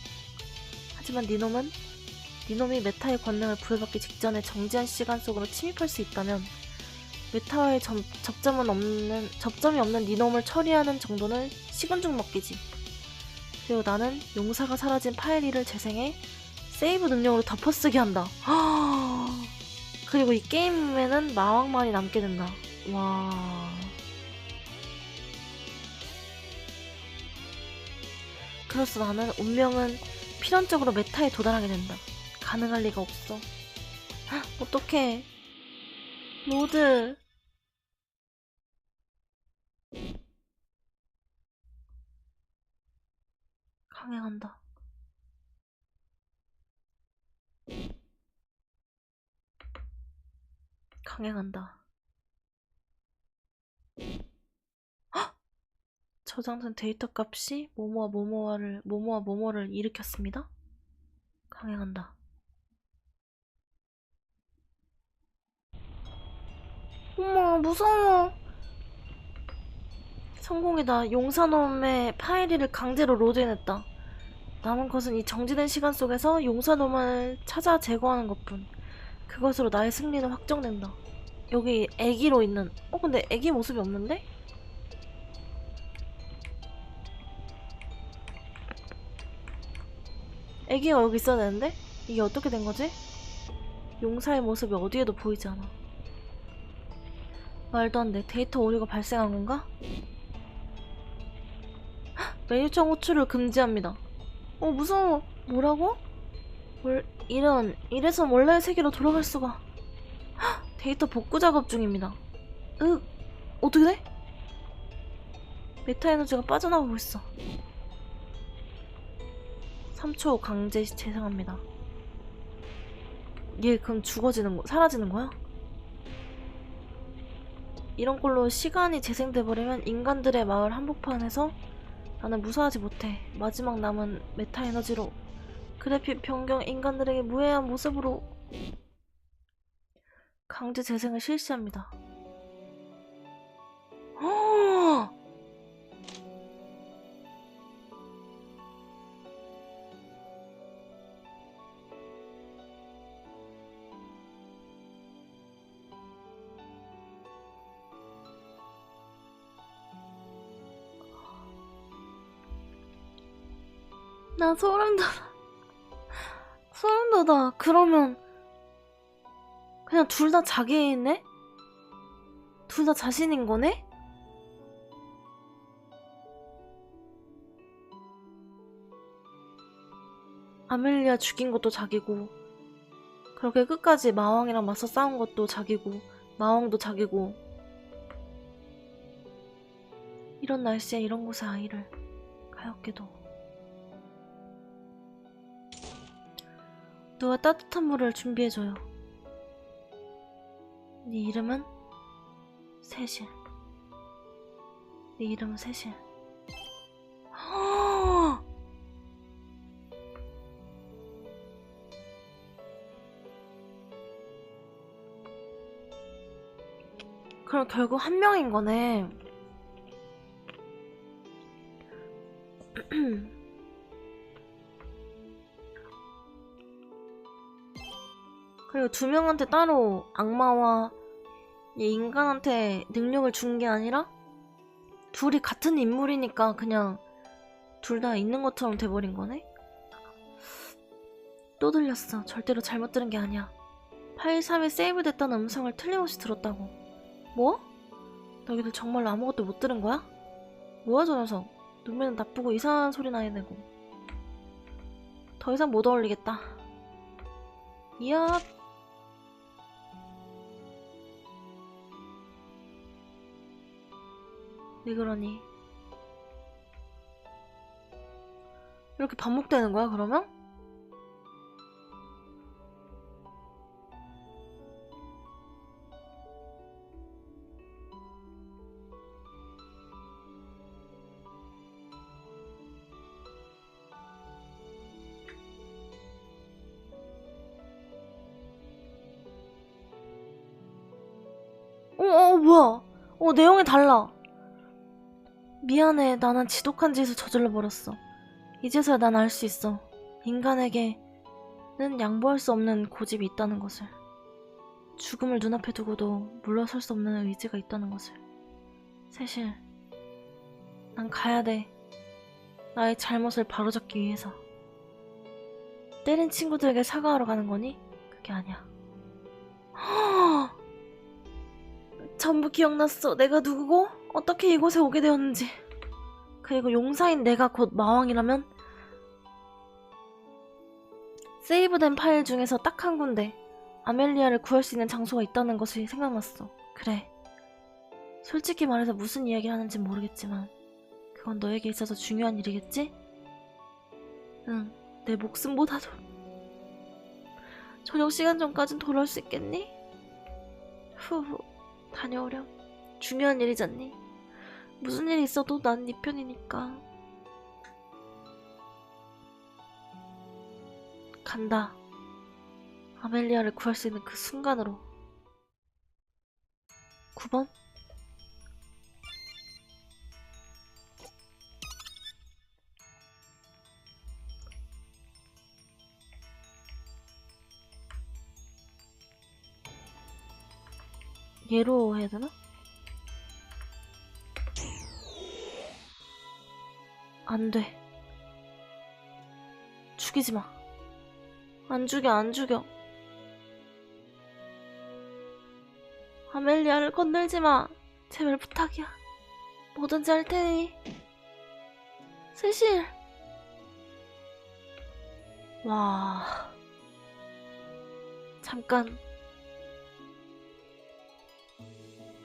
Speaker 1: 하지만 니놈이 메타의 권능을 부여받기 직전에 정지한 시간 속으로 침입할 수 있다면 메타와의 접점이 없는 니놈을 처리하는 정도는 식은죽 먹기지. 그리고 나는 용사가 사라진 파일 1을 재생해 세이브 능력으로 덮어쓰기 한다. 그리고 이 게임에는 마왕만이 남게 된다. 와. 그래서 나는 운명은 필연적으로 메타에 도달하게 된다. 가능할 리가 없어. 어떡해. 로드. 강행한다. 강행한다. 저장된 데이터 값이 뭐뭐를 일으켰습니다. 강행한다. 어머, 무서워. 성공이다. 용사놈의 파일을 강제로 로드해냈다. 남은 것은 이 정지된 시간 속에서 용사놈을 찾아 제거하는 것뿐. 그것으로 나의 승리는 확정된다. 여기 애기로 있는. 근데 애기 모습이 없는데? 애기가 여기 있어야 되는데? 이게 어떻게 된 거지? 용사의 모습이 어디에도 보이지 않아. 말도 안 돼. 데이터 오류가 발생한 건가? 메뉴창 호출을 금지합니다. 무서워. 뭐라고? 이래서 원래의 세계로 돌아갈 수가. 데이터 복구 작업 중입니다. 어떻게 돼? 메타 에너지가 빠져나가고 있어. 3초 강제 재생합니다. 얘 그럼 사라지는 거야? 이런 꼴로 시간이 재생돼버리면 인간들의 마을 한복판에서 나는 무사하지 못해. 마지막 남은 메타 에너지로 그래픽 변경 인간들에게 무해한 모습으로 강제 재생을 실시합니다. 나 소름 돋아. 소름 돋아. 그러면 그냥 둘 다 자기네? 둘 다 자신인 거네? 아멜리아 죽인 것도 자기고, 그렇게 끝까지 마왕이랑 맞서 싸운 것도 자기고, 마왕도 자기고. 이런 날씨에 이런 곳에 아이를. 가엾게도. 누가 따뜻한 물을 준비해줘요. 네 이름은? 세실. 네 이름은 세실. 그럼 결국 한 명인 거네. 그리고 두 명한테 따로 악마와 인간한테 능력을 준 게 아니라 둘이 같은 인물이니까 그냥 둘 다 있는 것처럼 돼버린 거네? 또 들렸어. 절대로 잘못 들은 게 아니야. 파일 3에 세이브됐다는 음성을 틀림없이 들었다고. 뭐? 너희들 정말로 아무것도 못 들은 거야? 뭐야 저 녀석. 눈매는 나쁘고 이상한 소리나 해내고. 더 이상 못 어울리겠다. 이야. 왜 그러니? 이렇게 반복되는 거야, 그러면? 뭐야? 내용이 달라. 미안해, 나는 지독한 짓을 저질러 버렸어. 이제서야 난 알 수 있어. 인간에게는 양보할 수 없는 고집이 있다는 것을. 죽음을 눈앞에 두고도 물러설 수 없는 의지가 있다는 것을. 세실, 난 가야 돼. 나의 잘못을 바로잡기 위해서. 때린 친구들에게 사과하러 가는 거니? 그게 아니야. 전부 기억났어. 내가 누구고 어떻게 이곳에 오게 되었는지. 그리고 용사인 내가 곧 마왕이라면 세이브된 파일 중에서 딱 한 군데 아멜리아를 구할 수 있는 장소가 있다는 것이 생각났어. 그래. 솔직히 말해서 무슨 이야기를 하는지 모르겠지만 그건 너에게 있어서 중요한 일이겠지? 응, 내 목숨보다도. 저녁 시간 전까진 돌아올 수 있겠니? 후후, 다녀오렴. 중요한 일이잖니? 무슨 일이 있어도 난 네 편이니까. 간다. 아멜리아를 구할 수 있는 그 순간으로. 9번? 얘로 해야 되나? 안 돼. 죽이지 마. 안 죽여, 안 죽여. 아멜리아를 건들지 마. 제발 부탁이야. 뭐든지 할 테니. 세실. 와. 잠깐.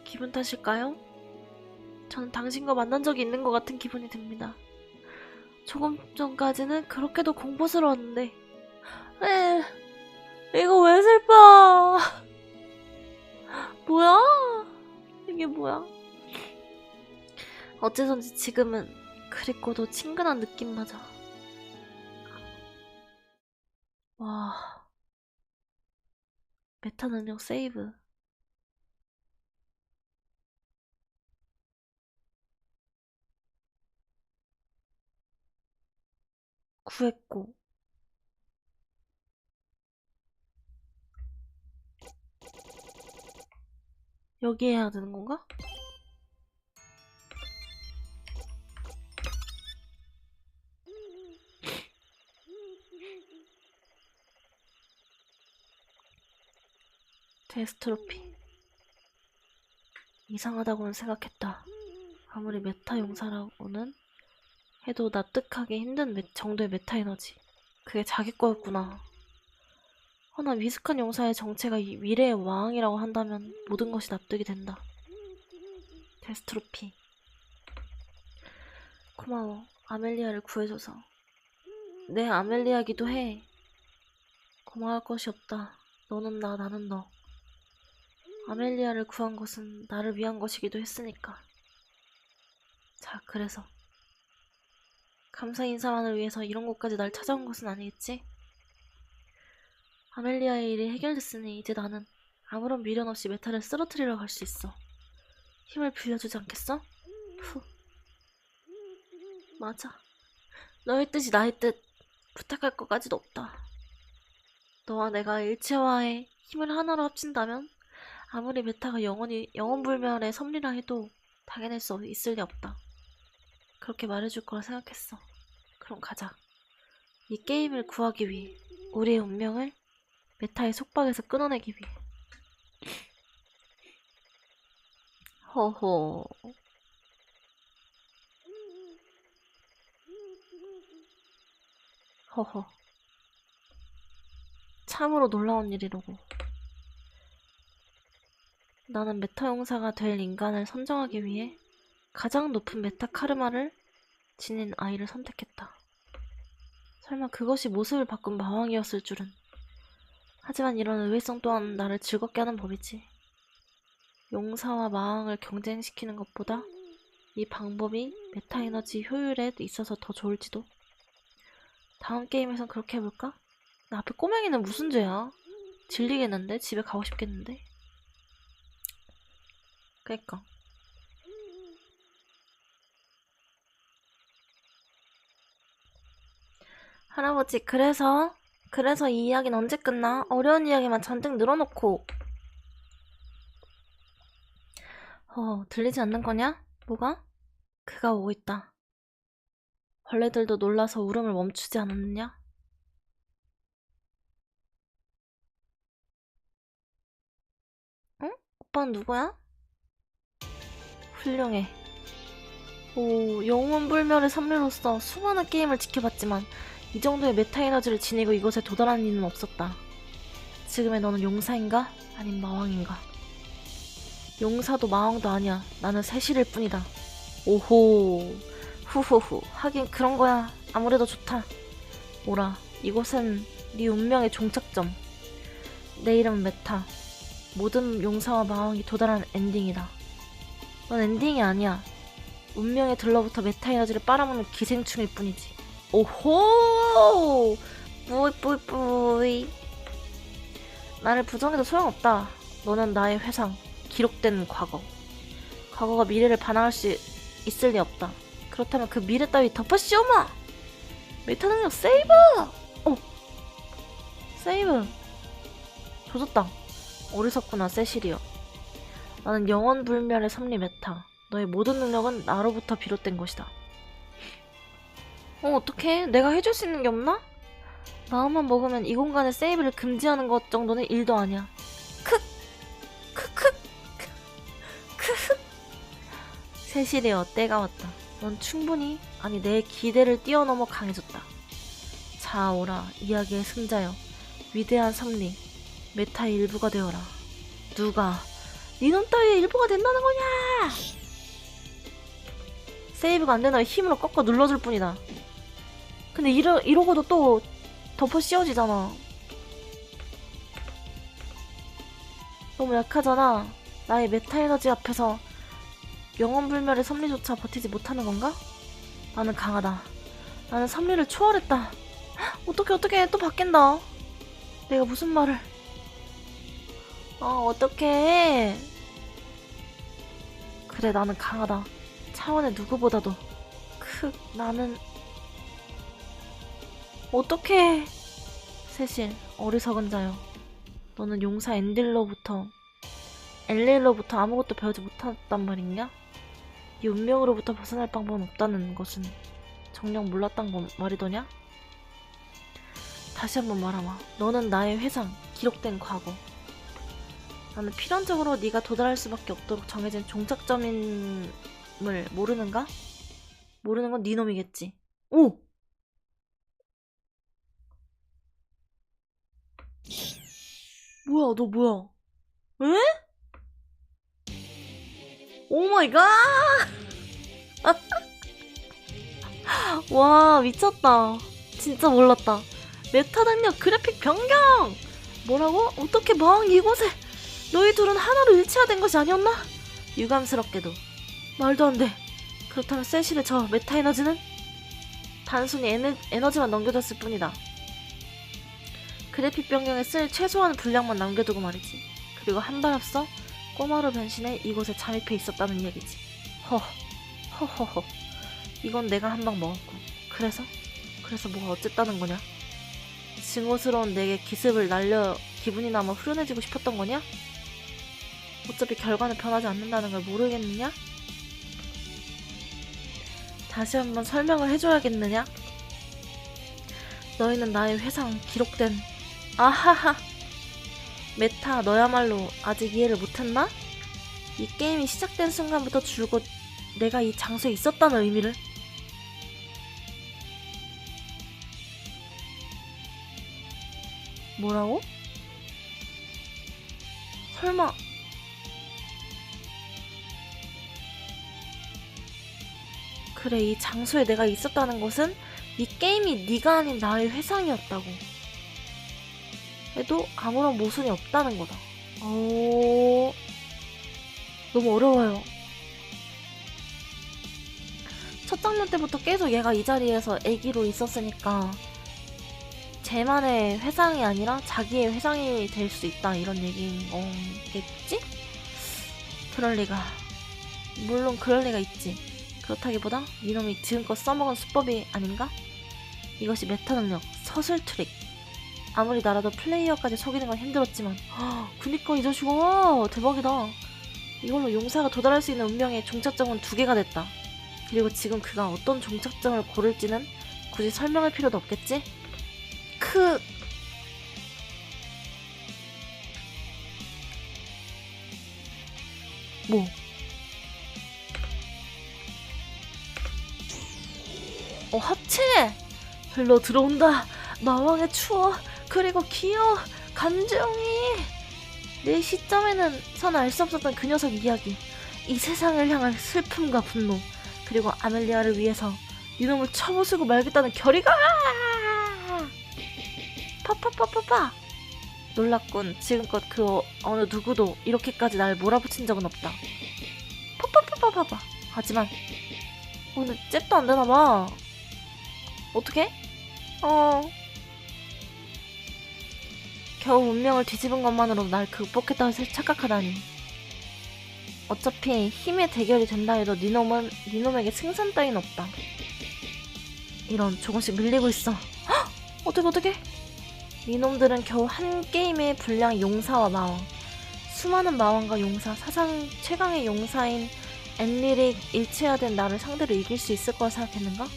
Speaker 1: 기분 탓일까요? 저는 당신과 만난 적이 있는 것 같은 기분이 듭니다. 조금 전까지는 그렇게도 공포스러웠는데. 이거 왜 슬퍼? 뭐야? 이게 뭐야? 어째선지 지금은 그립고도 친근한 느낌마저. 와. 메타 능력 세이브. 구했고. 여기 해야 되는 건가? 데스트로피. 이상하다고는 생각했다. 아무리 메타 용사라고는 해도 납득하기 힘든 정도의 메타 에너지. 그게 자기 거였구나. 허나 미숙한 용사의 정체가 이 미래의 왕이라고 한다면 모든 것이 납득이 된다. 데스트로피. 고마워. 아멜리아를 구해줘서. 내 아멜리아기도 해. 고마울 것이 없다. 너는 나, 나는 너. 아멜리아를 구한 것은 나를 위한 것이기도 했으니까. 자, 그래서 감사 인사만을 위해서 이런 곳까지 날 찾아온 것은 아니겠지? 아멜리아의 일이 해결됐으니 이제 나는 아무런 미련 없이 메탈을 쓰러뜨리러 갈 수 있어. 힘을 빌려주지 않겠어? 후. 맞아. 너의 뜻이 나의 뜻. 부탁할 것까지도 없다. 너와 내가 일체화해 힘을 하나로 합친다면 아무리 메타가 영원불멸의 섭리라 해도 당해낼 수 있을 리 없다. 그렇게 말해줄 거라 생각했어. 그럼 가자. 이 게임을 구하기 위해, 우리의 운명을 메타의 속박에서 끊어내기 위해. 허허. 허허. 참으로 놀라운 일이로고. 나는 메타 용사가 될 인간을 선정하기 위해 가장 높은 메타 카르마를 지닌 아이를 선택했다. 설마 그것이 모습을 바꾼 마왕이었을 줄은. 하지만 이런 의외성 또한 나를 즐겁게 하는 법이지. 용사와 마왕을 경쟁시키는 것보다 이 방법이 메타 에너지 효율에 있어서 더 좋을지도. 다음 게임에선 그렇게 해볼까? 나 앞에 꼬맹이는 무슨 죄야? 질리겠는데? 집에 가고 싶겠는데? 그니까. 할아버지, 그래서 이 이야기는 언제 끝나? 어려운 이야기만 잔뜩 늘어놓고. 들리지 않는 거냐? 뭐가? 그가 오고 있다. 벌레들도 놀라서 울음을 멈추지 않았느냐? 응? 오빠는 누구야? 훌륭해. 오, 영웅불멸의 선배로서 수많은 게임을 지켜봤지만 이 정도의 메타 에너지를 지니고 이곳에 도달한 이는 없었다. 지금의 너는 용사인가? 아님 마왕인가? 용사도 마왕도 아니야. 나는 세실일 뿐이다. 오호. 후후후. 하긴 그런 거야. 아무래도 좋다. 오라. 이곳은 네 운명의 종착점. 내 이름은 메타. 모든 용사와 마왕이 도달한 엔딩이다. 넌 엔딩이 아니야. 운명에 들러붙어 메타 에너지를 빨아먹는 기생충일 뿐이지. 오호! 뿌이뿌이뿌이. 나를 부정해도 소용없다. 너는 나의 회상, 기록된 과거. 과거가 미래를 반항할 수 있을 리 없다. 그렇다면 그 미래 따위 덮어씌워마! 메타 능력 세이브! 세이브. 조졌다. 어리석구나, 세실이여. 나는 영원불멸의 섭리 메타. 너의 모든 능력은 나로부터 비롯된 것이다. 어떡해? 내가 해줄 수 있는 게 없나? 마음만 먹으면 이 공간의 세이브를 금지하는 것 정도는 일도 아니야. 크크크 세실이여, 때가 왔다. 넌 충분히, 아니 내 기대를 뛰어넘어 강해졌다. 자, 오라. 이야기의 승자여. 위대한 섭리 메타의 일부가 되어라. 누가 니놈 따위의 일부가 된다는 거냐? 세이브가 안 되나 힘으로 꺾어 눌러줄 뿐이다. 근데 이러고도 또 덮어 씌워지잖아. 너무 약하잖아. 나의 메타 에너지 앞에서 영원불멸의 섭리조차 버티지 못하는 건가? 나는 강하다. 나는 섭리를 초월했다. 어떡해 또 바뀐다. 내가 무슨 말을. 어떡해. 그래, 나는 강하다. 차원의 누구보다도. 나는 어떡해. 세실, 어리석은 자여. 너는 용사 엘릴로부터 아무것도 배우지 못했단 말이냐? 이 운명으로부터 벗어날 방법은 없다는 것은 정녕 몰랐단 말이더냐? 다시 한번 말하마. 너는 나의 회상, 기록된 과거. 나는 필연적으로 네가 도달할 수밖에 없도록 정해진 종착점임을 모르는가? 모르는 건 네 놈이겠지. 오! 뭐야, 너 뭐야? 에? 오 마이 갓! 와, 미쳤다. 진짜 몰랐다. 메타 능력 그래픽 변경! 뭐라고? 어떻게 마왕이 이곳에? 너희 둘은 하나로 일치화된 것이 아니었나? 유감스럽게도. 말도 안 돼. 그렇다면 세실의 저 메타 에너지는? 단순히 에너지만 넘겨줬을 뿐이다. 그래픽 변경에 쓸 최소한 분량만 남겨두고 말이지. 그리고 한 발 앞서 꼬마로 변신해 이곳에 잠입해 있었다는 얘기지. 허허허. 이건 내가 한 방 먹었고. 그래서 뭐가 어쨌다는 거냐? 증오스러운 내게 기습을 날려 기분이나마 후련해지고 싶었던 거냐? 어차피 결과는 변하지 않는다는 걸 모르겠느냐? 다시 한번 설명을 해줘야겠느냐? 너희는 나의 회상, 기록된. 아하하. 메타, 너야말로 아직 이해를 못했나? 이 게임이 시작된 순간부터 줄곧 내가 이 장소에 있었다는 의미를. 뭐라고? 설마 그래, 이 장소에 내가 있었다는 것은 이 게임이 네가 아닌 나의 회상이었다고. 해도 아무런 모순이 없다는 거다. 너무 어려워요. 첫 장면 때부터 계속 얘가 이 자리에서 애기로 있었으니까 쟤만의 회상이 아니라 자기의 회상이 될 수 있다, 이런 얘기인 거겠지? 그럴 리가. 물론 그럴 리가 있지. 그렇다기보다 이놈이 지금껏 써먹은 수법이 아닌가? 이것이 메타 능력, 서술 트릭. 아무리 나라도 플레이어까지 속이는 건 힘들었지만 그니까 이 자식아 대박이다. 이걸로 용사가 도달할 수 있는 운명의 종착점은 2개가 됐다. 그리고 지금 그가 어떤 종착점을 고를지는 굳이 설명할 필요도 없겠지? 뭐? 합체! 흘러 들어온다. 마왕의 추억, 그리고 기억, 감정이. 내 시점에는 선 알 수 없었던 그 녀석 이야기. 이 세상을 향한 슬픔과 분노, 그리고 아멜리아를 위해서 이놈을 쳐부수고 말겠다는 결의가. 파파파파파. 놀랍군. 지금껏 그 어느 누구도 이렇게까지 날 몰아붙인 적은 없다. 파파파파파파. 하지만 오늘 잽도 안 되나봐. 어떡해? 겨우 운명을 뒤집은 것만으로 날 극복했다고 착각하다니. 어차피 힘의 대결이 된다 해도 니놈에게 승산 따윈 없다. 이런, 조금씩 밀리고 있어. 헉! 어떡해? 니놈들은 겨우 한 게임의 분량 용사와 마왕, 수많은 마왕과 용사, 사상 최강의 용사인 엔릴이 일체화된 나를 상대로 이길 수 있을 거라 생각했는가?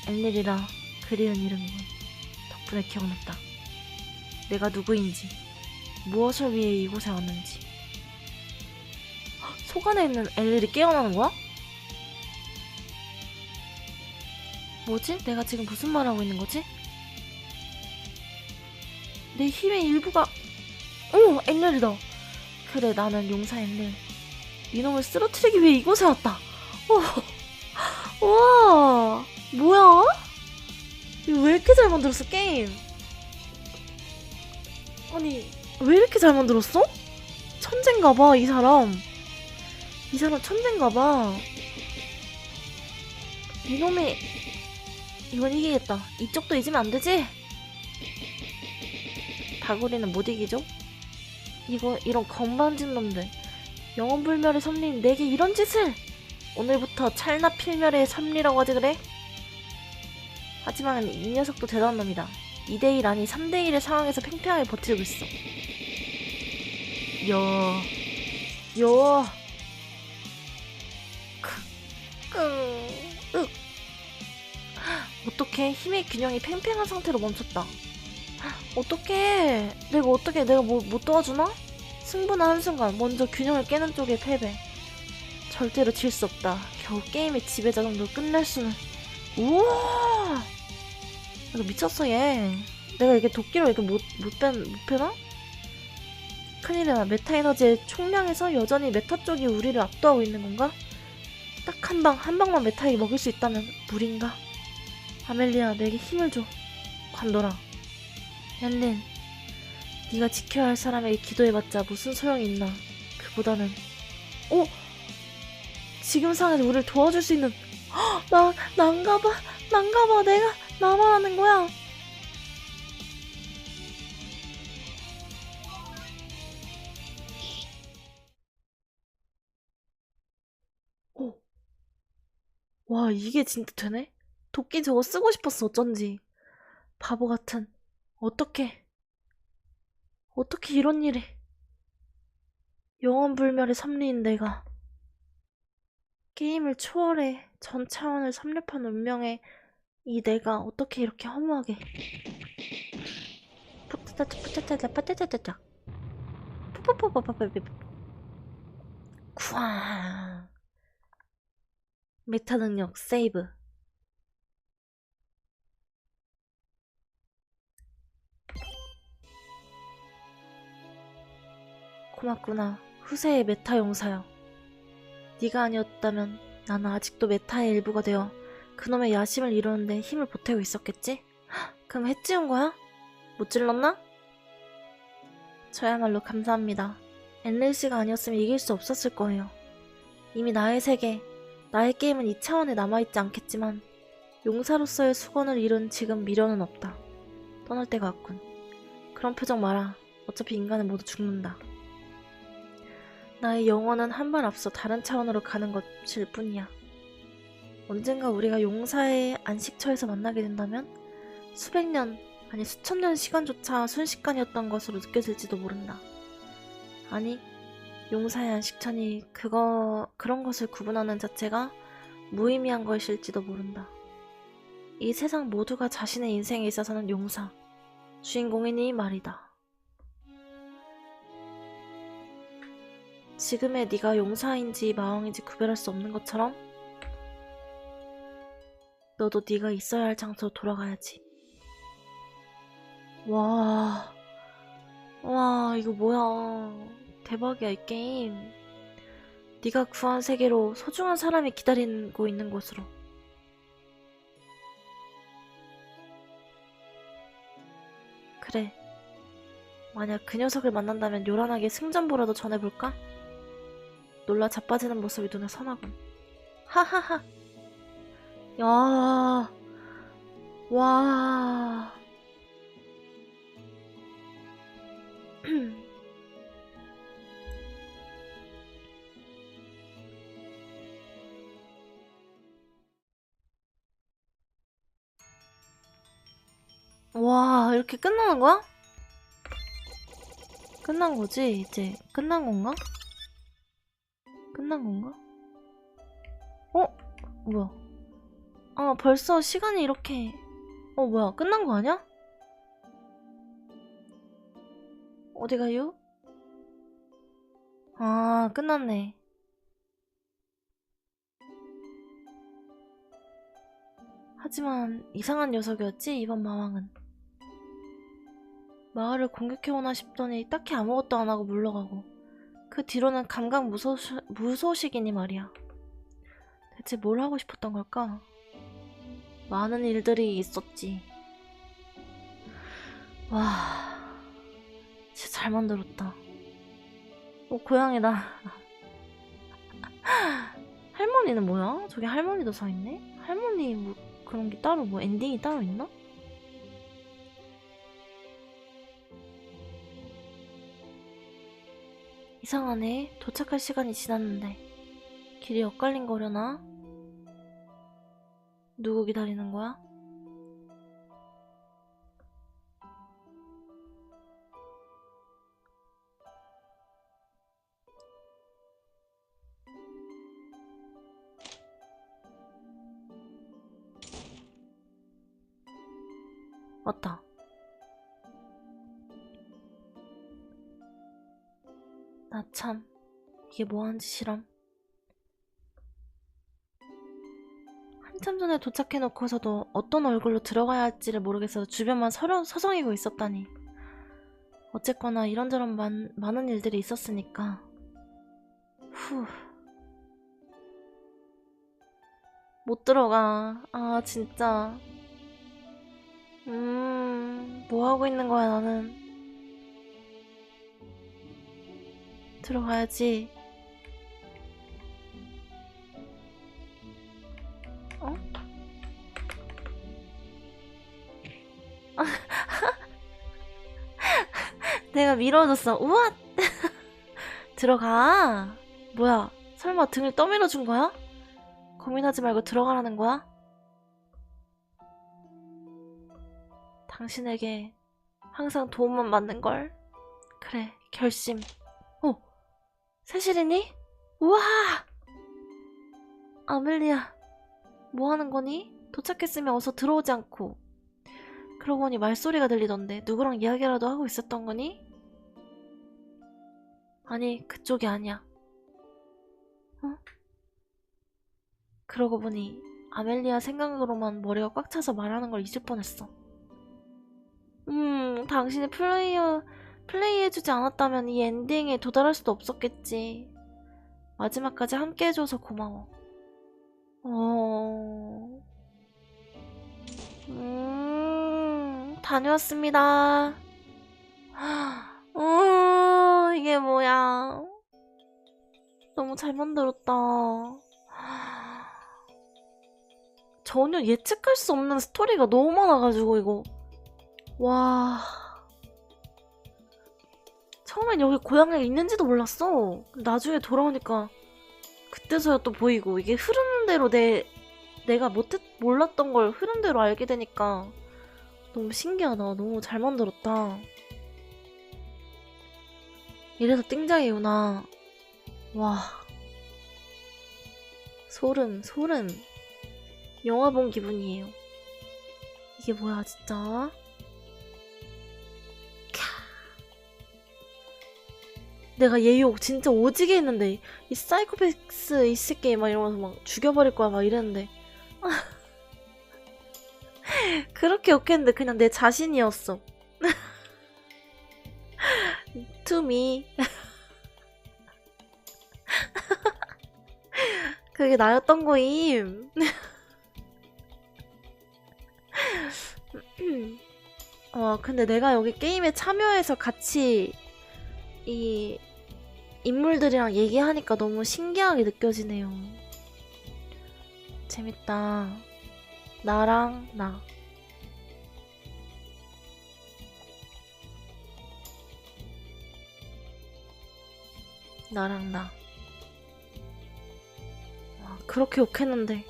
Speaker 1: 엔릴이라 그리운 이름이군. 덕분에 기억났다. 내가 누구인지, 무엇을 위해 이곳에 왔는지. 속 안에 있는 엔릴이 깨어나는 거야? 뭐지? 내가 지금 무슨 말 하고 있는 거지? 내 힘의 일부가... 엔릴이다. 그래, 나는 용사 엔릴. 이놈을 쓰러뜨리기 위해 이곳에 왔다. 우와, 뭐야? 이거 왜 이렇게 잘 만들었어, 게임? 아니, 왜 이렇게 잘 만들었어? 천재인가봐, 이 사람. 이 사람 천재인가봐. 이놈이... 이건 이기겠다. 이쪽도 잊으면 안 되지? 다구리는 못 이기죠? 이런 건방진 놈들. 영혼불멸의 섭리인 내게 이런 짓을! 오늘부터 찰나 필멸의 섭리라고 하지 그래? 하지만 이 녀석도 대단한 놈이다. 2대1 아니 3대1의 상황에서 팽팽하게 버티고 있어. 어떡해, 힘의 균형이 팽팽한 상태로 멈췄다. 어떡해, 내가 못 도와주나? 승부는 한순간 먼저 균형을 깨는 쪽의 패배. 절대로 질 수 없다. 겨우 게임의 지배자 정도 끝낼 수는. 우와, 이거 미쳤어 얘. 내가 이게 도끼로 이렇게 못 패나? 큰일이다. 메타 에너지의 총량에서 여전히 메타 쪽이 우리를 압도하고 있는 건가? 딱 한 방만 메타에게 먹일 수 있다면 무리인가? 아멜리아, 내게 힘을 줘. 관둬라. 앤린, 네가 지켜야 할 사람에게 기도해봤자 무슨 소용이 있나. 그보다는 지금 상황에서 우리를 도와줄 수 있는... 난가봐. 내가 나만 하는 거야. 와, 이게 진짜 되네? 도끼 저거 쓰고 싶었어, 어쩐지. 바보 같은. 어떻게 이런 일이. 영원불멸의 섭리인 내가 게임을 초월해 전 차원을 섭렵한 운명의 이 내가 어떻게 이렇게 허무하게. 푸타타타타타타타타타타 푸푸푸푸푸푸푸 쿠아. 메타 능력 세이브. 고맙구나, 후세의 메타 용사여. 네가 아니었다면 나는 아직도 메타의 일부가 되어 그놈의 야심을 이루는데 힘을 보태고 있었겠지? 그럼 해치운 거야? 못 질렀나? 저야말로 감사합니다. 엔릴씨가 아니었으면 이길 수 없었을 거예요. 이미 나의 세계, 나의 게임은 이 차원에 남아있지 않겠지만 용사로서의 수건을 잃은 지금 미련은 없다. 떠날 때가 왔군. 그런 표정 마라. 어차피 인간은 모두 죽는다. 나의 영혼은 한 발 앞서 다른 차원으로 가는 것일 뿐이야. 언젠가 우리가 용사의 안식처에서 만나게 된다면 수백 년, 아니 수천 년 시간조차 순식간이었던 것으로 느껴질지도 모른다. 아니, 용사의 안식처니 그런 것을 구분하는 자체가 무의미한 것일지도 모른다. 이 세상 모두가 자신의 인생에 있어서는 용사, 주인공이니 말이다. 지금의 네가 용사인지 마왕인지 구별할 수 없는 것처럼 너도 네가 있어야 할 장소로 돌아가야지. 와, 이거 뭐야. 대박이야, 이 게임. 네가 구한 세계로 소중한 사람이 기다리고 있는 곳으로. 그래. 만약 그 녀석을 만난다면 요란하게 승전보라도 전해볼까? 놀라 자빠지는 모습이 눈에 선하군. 하하하. 야, 와. 와, 이렇게 끝나는 거야? 끝난 거지? 이제 끝난 건가? 끝난 건가? 뭐야? 아, 벌써 시간이 이렇게... 뭐야? 끝난 거 아니야? 어디 가요? 아, 끝났네. 하지만 이상한 녀석이었지, 이번 마왕은. 마을을 공격해오나 싶더니 딱히 아무것도 안 하고 물러가고 그 뒤로는 감각 무소식이니 말이야. 대체 뭘 하고 싶었던 걸까? 많은 일들이 있었지. 와, 진짜 잘 만들었다. 고양이다. 할머니는 뭐야? 저기 할머니도 서있네? 할머니 뭐 그런 게 따로 뭐 엔딩이 따로 있나? 이상하네. 도착할 시간이 지났는데 길이 엇갈린 거려나? 누구 기다리는 거야? 맞다. 나 참, 이게 뭐하는 짓이람. 한참 전에 도착해놓고서도 어떤 얼굴로 들어가야 할지를 모르겠어서 주변만 서성이고 있었다니. 어쨌거나 이런저런 많은 일들이 있었으니까. 후. 못 들어가. 아, 진짜. 뭐 하고 있는 거야, 나는. 들어가야지. 내가 밀어줬어. 우와! 들어가. 뭐야, 설마 등을 떠밀어준 거야? 고민하지 말고 들어가라는 거야? 당신에게 항상 도움만 받는걸. 그래, 결심. 세실이니? 우와! 아멜리아, 뭐하는 거니? 도착했으면 어서 들어오지 않고. 그러고 보니 말소리가 들리던데 누구랑 이야기라도 하고 있었던 거니? 아니, 그쪽이 아니야. 그러고 보니 아멜리아 생각으로만 머리가 꽉 차서 말하는 걸 잊을 뻔했어. 당신이 플레이해주지 않았다면 이 엔딩에 도달할 수도 없었겠지. 마지막까지 함께 해줘서 고마워. 다녀왔습니다. 이게 뭐야. 너무 잘 만들었다. 전혀 예측할 수 없는 스토리가 너무 많아가지고 이거. 와. 처음엔 여기 고양이가 있는지도 몰랐어. 나중에 돌아오니까 그때서야 또 보이고, 이게 흐름대로 내가 몰랐던 걸 흐름대로 알게 되니까 너무 신기하다. 너무 잘 만들었다. 이래서 띵장이구나. 와. 소름. 영화 본 기분이에요. 이게 뭐야 진짜. 내가 얘욕 진짜 오지게 했는데, 이 사이코패스 이 새끼 막 이러면서 막 죽여버릴 거야 막 이랬는데 그렇게 욕했는데 그냥 내 자신이었어. To me. 그게 나였던 거임. 근데 내가 여기 게임에 참여해서 같이 이 인물들이랑 얘기하니까 너무 신기하게 느껴지네요. 재밌다. 나랑 나. 나랑 나. 와, 그렇게 욕했는데.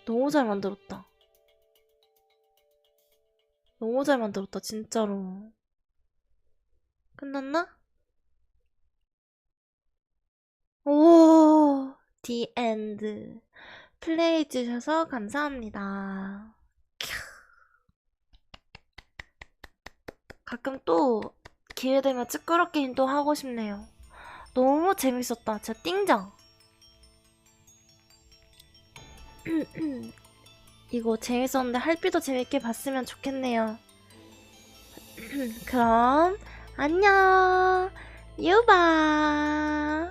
Speaker 1: 너무 잘 만들었다. 너무 잘 만들었다, 진짜로. 끝났나? 오, the end. 플레이해주셔서 감사합니다. 가끔 또 기회되면 찌끄러 게임 또 하고 싶네요. 너무 재밌었다. 진짜 띵장. 이거 재밌었는데 할비도 재밌게 봤으면 좋겠네요. 그럼 안녕. 유바.